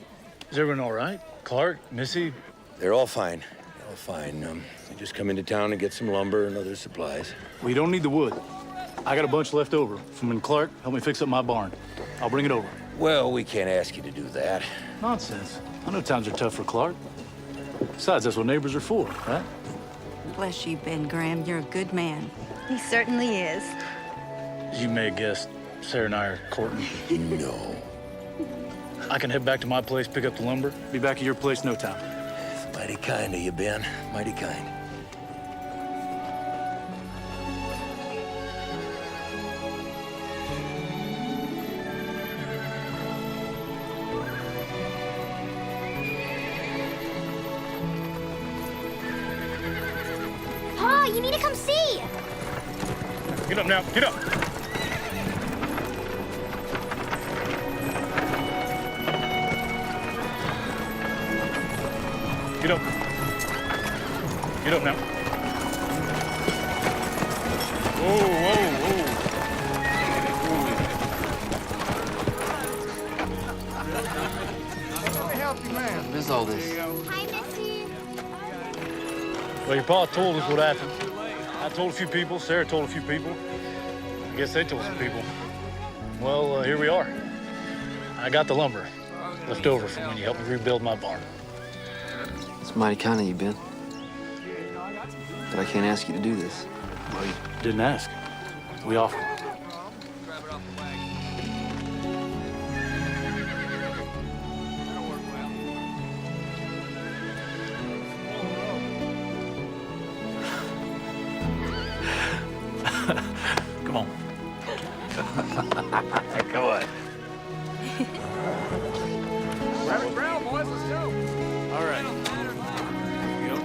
Is everyone all right? Clark, Missy? They're all fine. They're all fine. They just come into town to get some lumber and other supplies. We don't need the wood. I got a bunch left over from when Clark helped me fix up my barn. I'll bring it over. Well, we can't ask you to do that. Nonsense. I know times are tough for Clark. Besides, that's what neighbors are for, right? Bless you, Ben Graham. You're a good man. He certainly is. As you may have guessed, Sarah and I are courting. No. I can head back to my place, pick up the lumber, be back at your place no time. Mighty kind of you, Ben. Mighty kind. Pa, you need to come see. Get up now, get up! Get up. Get up now. Whoa, whoa, whoa. Let me help you, man. What is all this? Hi, Missy. Well, your pa told us what happened. I told a few people, Sarah told a few people. I guess they told some people. Well, here we are. I got the lumber left over from when you helped me rebuild my barn. It's mighty kind of you, Ben. But I can't ask you to do this. Well, you didn't ask. We offered. Come on. Come on. Grab it, ground, boys. Let's go. All right. Here we go.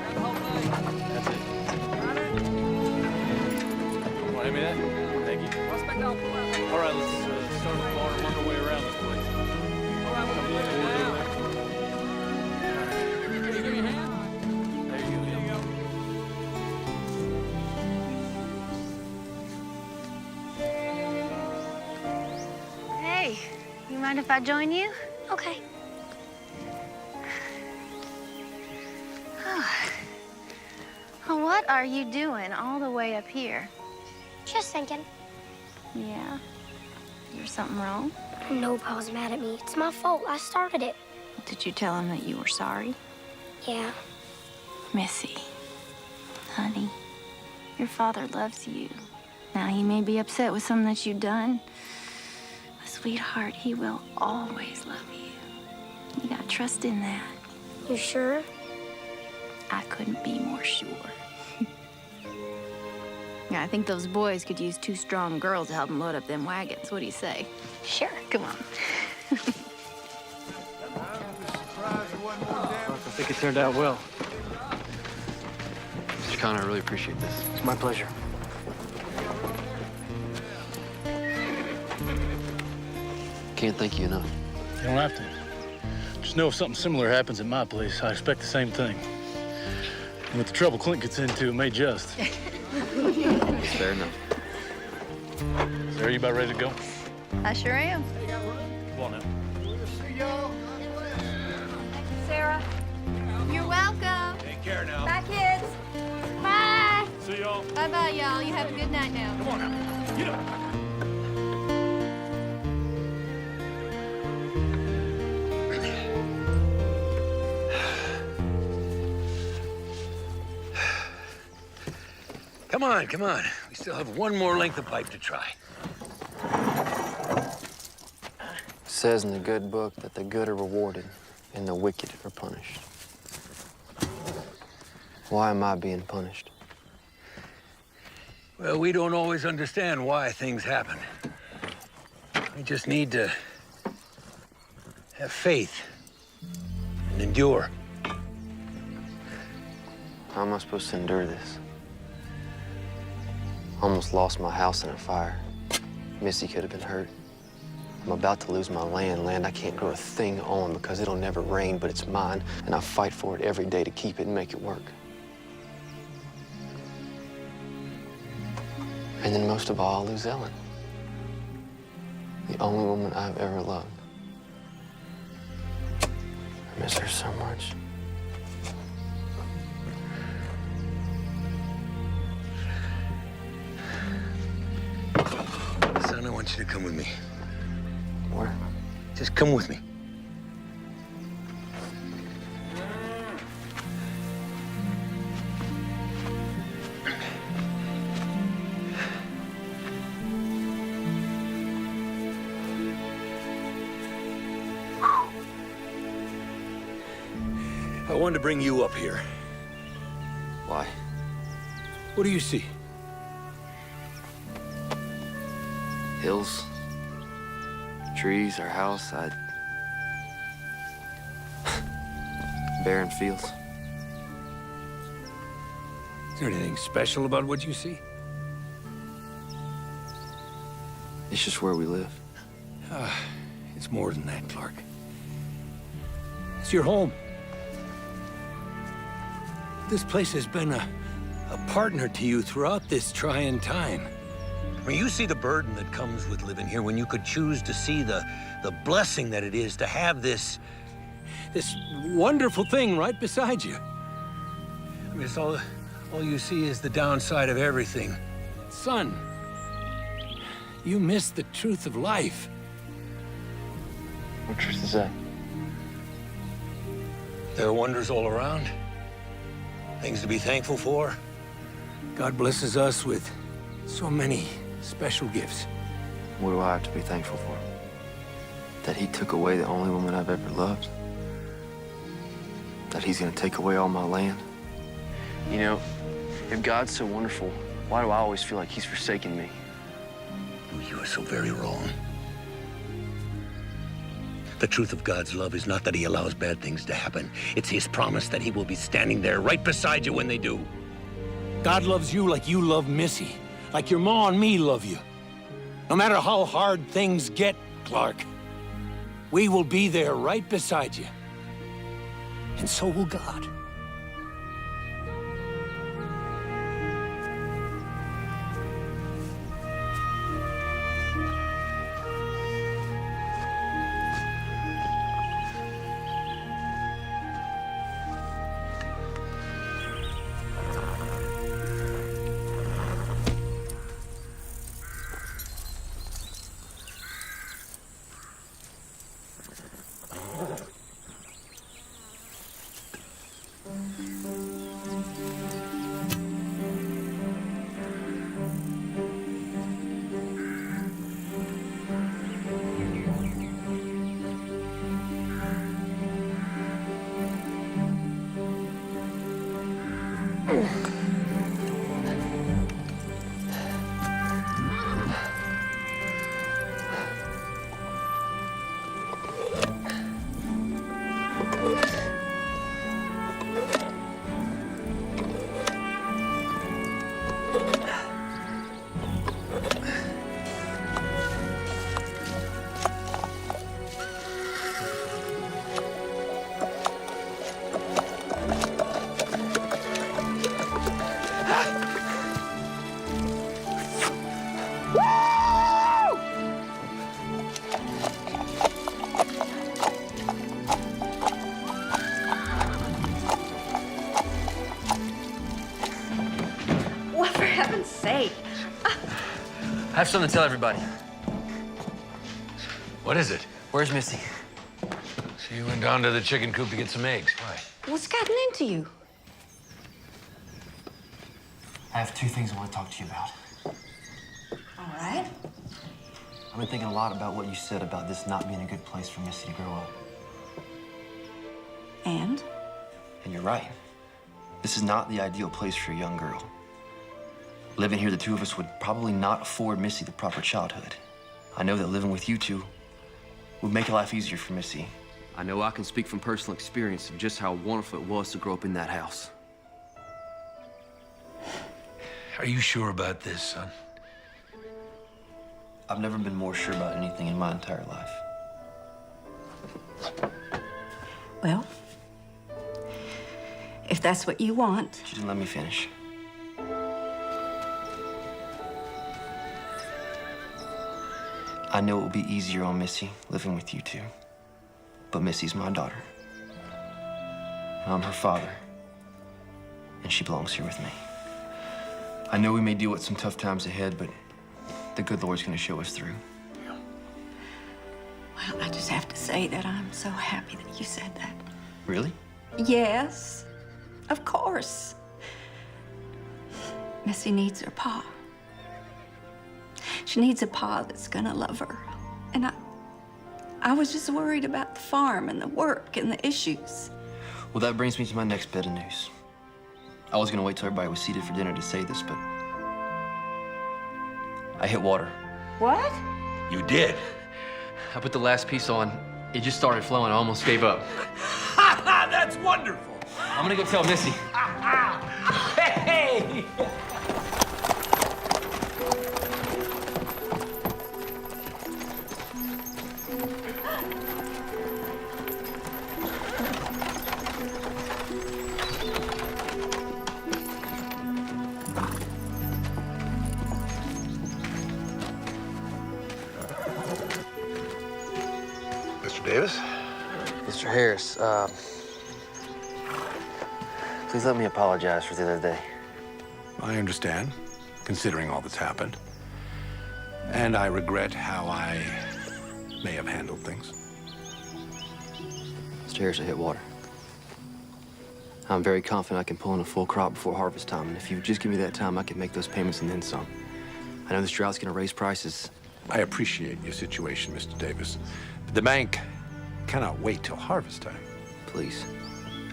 That's it. Want to hand me that? Thank you. All right, let's start with the bar and work our way around this place. There you go. Hey, you mind if I join you? Okay. What are you doing all the way up here? Just thinking. Yeah. Is there something wrong? No, Pa's mad at me. It's my fault. I started it. Did you tell him that you were sorry? Yeah. Missy, honey, your father loves you. Now, he may be upset with something that you've done, but sweetheart, he will always love you. You gotta trust in that. You sure? I couldn't be more sure. Yeah, I think those boys could use 2 strong girls to help them load up them wagons. What do you say? Sure. Come on. I think it turned out well. Mr. Connor, I really appreciate this. It's my pleasure. Can't thank you enough. You don't have to. Just know if something similar happens at my place, I expect the same thing. And with the trouble Clint gets into, it may just. It's fair enough. Sarah, you about ready to go? I sure am. Come on now. Sarah, you're welcome. Take care now. Bye, kids. Bye. See y'all. Bye-bye, y'all. You have a good night now. Come on now. Get up. Come on, come on. We still have one more length of pipe to try. It says in the good book that the good are rewarded and the wicked are punished. Why am I being punished? Well, we don't always understand why things happen. We just need to have faith and endure. How am I supposed to endure this? Almost lost my house in a fire. Missy could have been hurt. I'm about to lose my land I can't grow a thing on because it'll never rain, but it's mine, and I fight for it every day to keep it and make it work. And then most of all, I'll lose Ellen. The only woman I've ever loved. I miss her so much. Son, I want you to come with me. Where? Just come with me. I wanted to bring you up here. Why? What do you see? Hills, trees, our house, barren fields. Is there anything special about what you see? It's just where we live. It's more than that, Clark. It's your home. This place has been a partner to you throughout this trying time. I mean, you see the burden that comes with living here when you could choose to see the blessing that it is to have this wonderful thing right beside you. I mean, it's all you see is the downside of everything. Son, you miss the truth of life. What truth is that? There are wonders all around. Things to be thankful for. God blesses us with so many special gifts. What do I have to be thankful for? That he took away the only woman I've ever loved? That he's gonna take away all my land? You know, if God's so wonderful, why do I always feel like he's forsaken me? Oh, you are so very wrong. The truth of God's love is not that he allows bad things to happen. It's his promise that he will be standing there right beside you when they do. God loves you like you love Missy, like your ma and me love you. No matter how hard things get, Clark, we will be there right beside you. And so will God. have something to tell everybody. What is it? Where's Missy? So you went down to the chicken coop to get some eggs. Why? What's gotten into you? I have two things I want to talk to you about. All right. I've been thinking a lot about what you said about this not being a good place for Missy to grow up. And? And you're right. This is not the ideal place for a young girl. Living here, the two of us would probably not afford Missy the proper childhood. I know that living with you two would make life easier for Missy. I know I can speak from personal experience of just how wonderful it was to grow up in that house. Are you sure about this, son? I've never been more sure about anything in my entire life. Well, if that's what you want. She didn't let me finish. I know it will be easier on Missy living with you two. But Missy's my daughter. And I'm her father. And she belongs here with me. I know we may deal with some tough times ahead, but the good Lord's gonna show us through. Well, I just have to say that I'm so happy that you said that. Really? Yes, of course. Missy needs her pa. She needs a pa that's gonna love her. And I was just worried about the farm and the work and the issues. Well, that brings me to my next bit of news. I was gonna wait till everybody was seated for dinner to say this, but I hit water. What? You did? I put the last piece on. It just started flowing. I almost gave up. That's wonderful. I'm gonna go tell Missy. Hey! Mr. Davis? Mr. Harris, please let me apologize for the other day. I understand, considering all that's happened. And I regret how I may have handled things. Mr. Harris, I hit water. I'm very confident I can pull in a full crop before harvest time, and if you just give me that time, I can make those payments and then some. I know this drought's gonna raise prices. I appreciate your situation, Mr. Davis. But the bank cannot wait till harvest time. Please,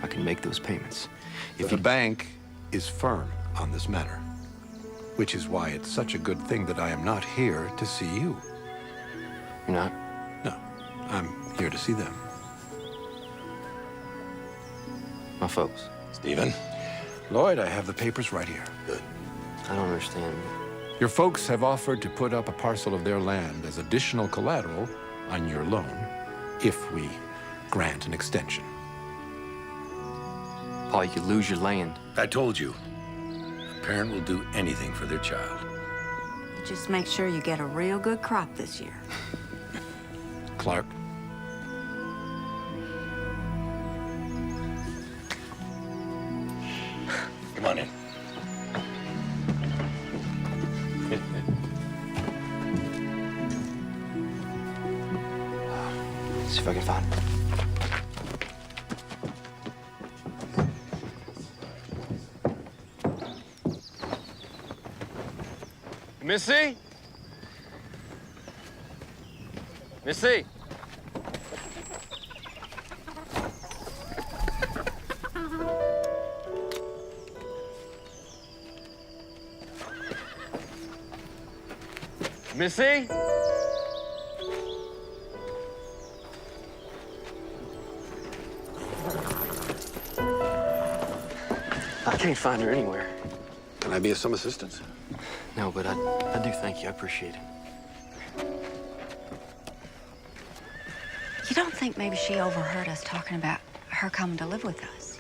I can make those payments. If the bank is firm on this matter, which is why it's such a good thing that I am not here to see you. You're not? No, I'm here to see them. My folks. Stephen? Lloyd, I have the papers right here. Good. I don't understand. Your folks have offered to put up a parcel of their land as additional collateral on your loan if we grant an extension. Paul, you could lose your land. I told you, a parent will do anything for their child. Just make sure you get a real good crop this year. Clark? Come on in. See if I can find it. Missy? Missy? Missy? I can't find her anywhere. Can I be of some assistance? No, but I do thank you. I appreciate it. You don't think maybe she overheard us talking about her coming to live with us?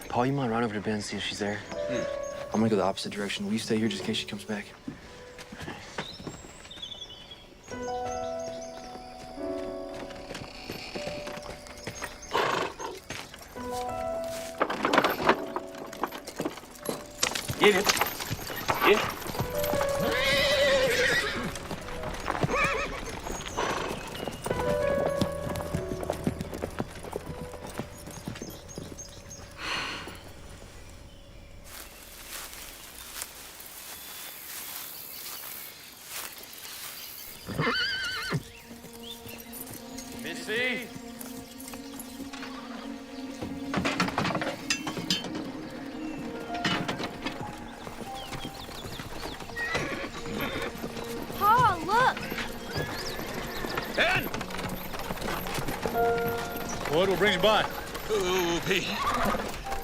Paul, you mind run over to Ben and see if she's there? I'm gonna go the opposite direction. Will you stay here just in case she comes back? Get it. Get it. Missy? Pa, look! Ben! What brings you by? Ooh, Pete.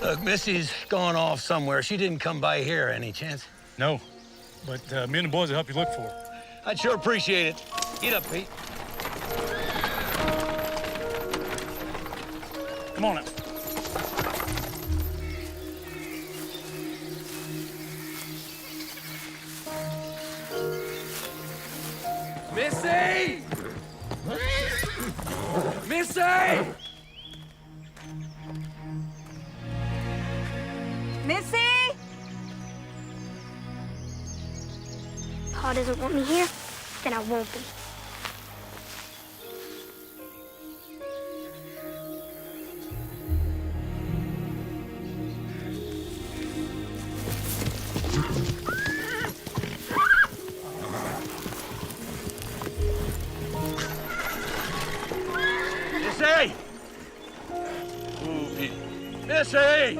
Look, Missy's gone off somewhere. She didn't come by here, any chance? No, but me and the boys will help you look for her. I'd sure appreciate it. Get up, Pete. Come on now. Missy! Missy! Missy? Pa doesn't want me here, then I won't be. Missy! Ooh, Pete. Missy!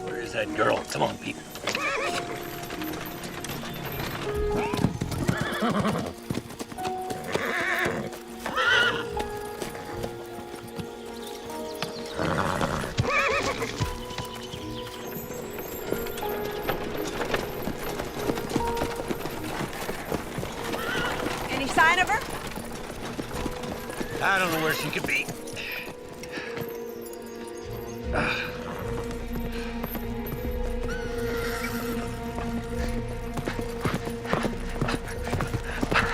Where is that girl? Come on, Pete. Any sign of her? I don't know where she could be.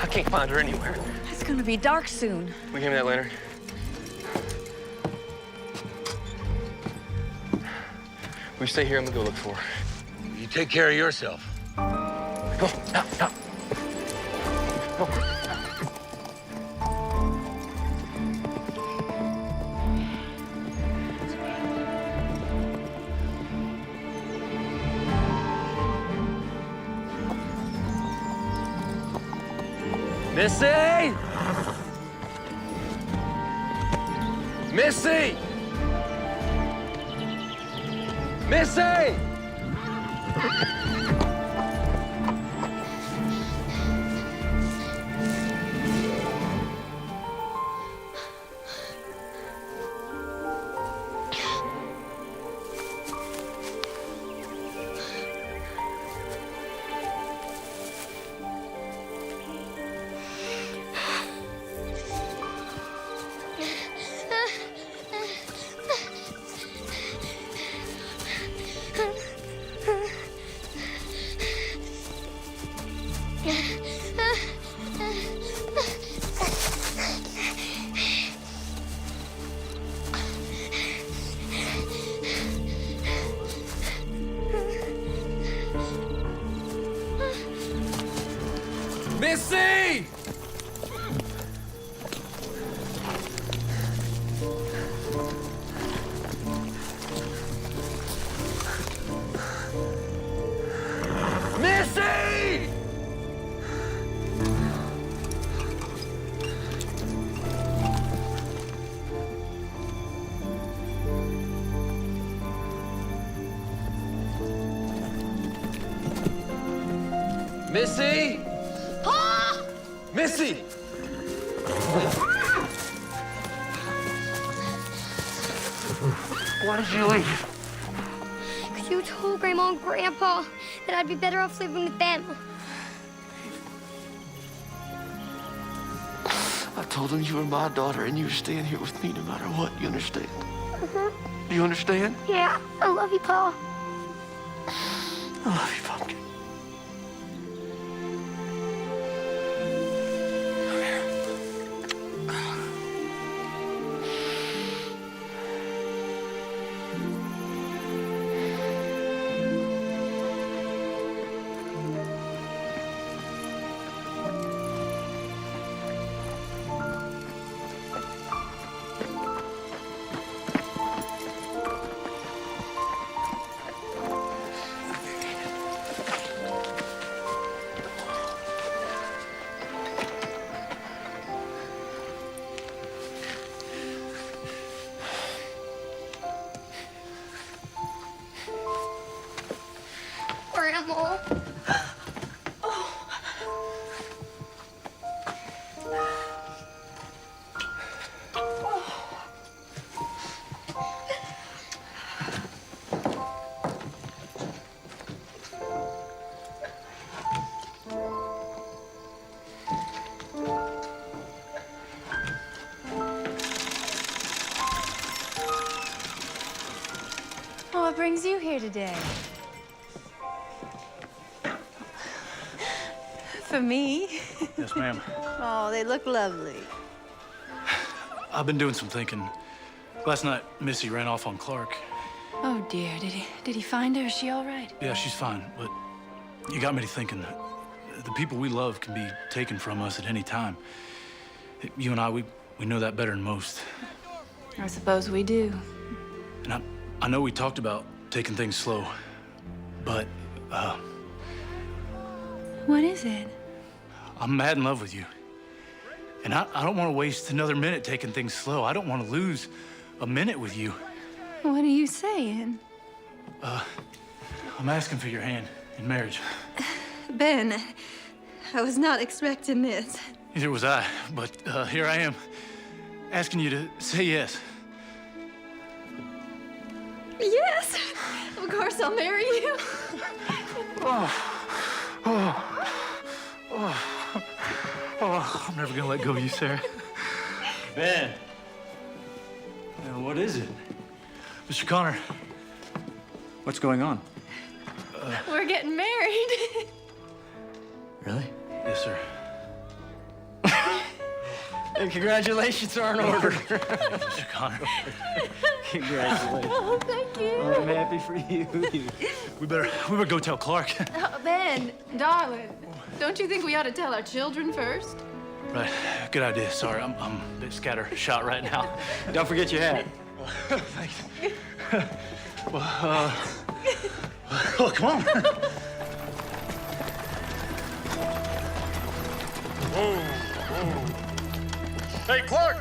I can't find her anywhere. It's gonna be dark soon. Will you give me that lantern? We stay here, I'm gonna go look for her. You take care of yourself. Go, now, now. Go. Missy! Missy! Missy! Missy! Missy! Missy! Pa! Missy! Why did you leave? Because you told Grandma and Grandpa that I'd be better off living with them. I told them you were my daughter and you were staying here with me no matter what. You understand? Mm-hmm. Do you understand? Yeah, I love you, Pa. I love you, Pumpkin. brings you here today? For me? Yes, ma'am. Oh, they look lovely. I've been doing some thinking. Last night, Missy ran off on Clark. Oh, dear. Did he find her? Is she all right? Yeah, she's fine, but you got me to thinking. The people we love can be taken from us at any time. You and I, we know that better than most. I suppose we do. And I know we talked about taking things slow, but, What is it? I'm mad in love with you. And I don't want to waste another minute taking things slow. I don't want to lose a minute with you. What are you saying? I'm asking for your hand in marriage. Ben, I was not expecting this. Neither was I, but here I am, asking you to say yes. Yes! Of course I'll marry you. I'm never gonna let go of you, Sarah. Ben. What is it? Mr. Connor. What's going on? We're getting married. Really? Yes, sir. Hey, congratulations are in order. Mr. Connor. Congratulations. Oh, thank you. I'm happy for you. We better go tell Clark. Ben, darling, don't you think we ought to tell our children first? Right, good idea. Sorry, I'm a bit scattershot right now. Don't forget your hat. Thanks. Well, come on. Whoa. Hey, Clark!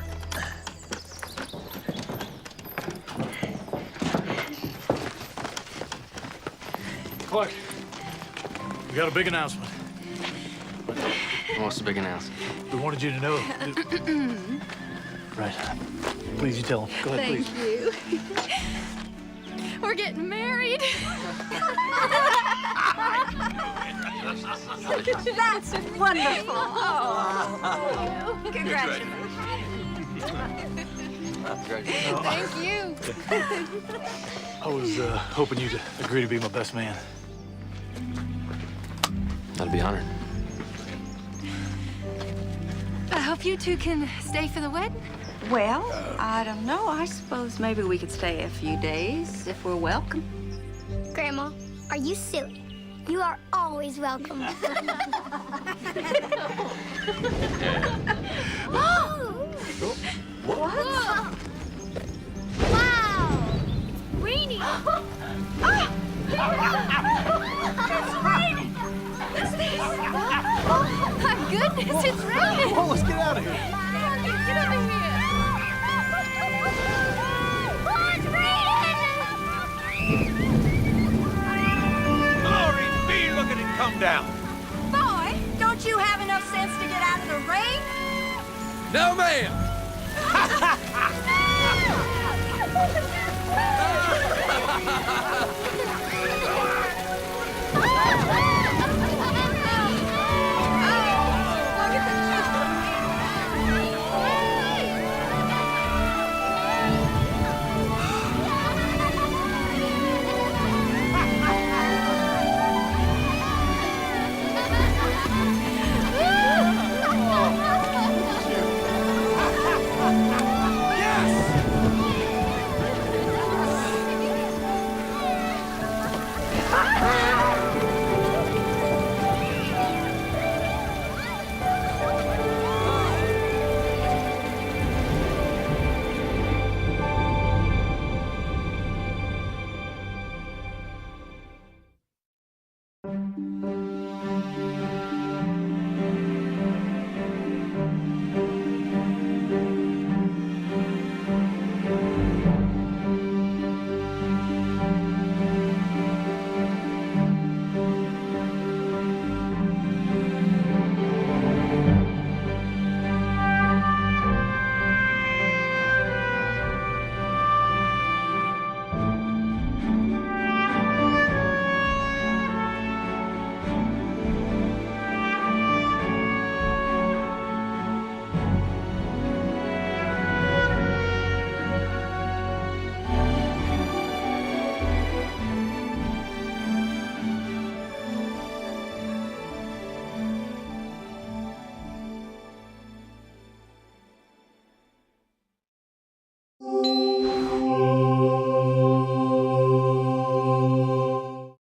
Clark, we got a big announcement. What's the big announcement? We wanted you to know. Right. Please, you tell him. Go ahead, Thank please. you. We're getting married. That's wonderful. Oh, congratulations. Thank you. I was hoping you'd agree to be my best man. I'd be honored. I hope you two can stay for the wedding. Well, I don't know. I suppose maybe we could stay a few days if we're welcome. Grandma, are you silly? You are always welcome. What? Wow! Weenie! It's raining! Oh, my goodness, it's raining. Oh, let's get out of here. Get over here. Oh, it's raining! Glory be, look at it come down. Boy, don't you have enough sense to get out of the rain? No, ma'am.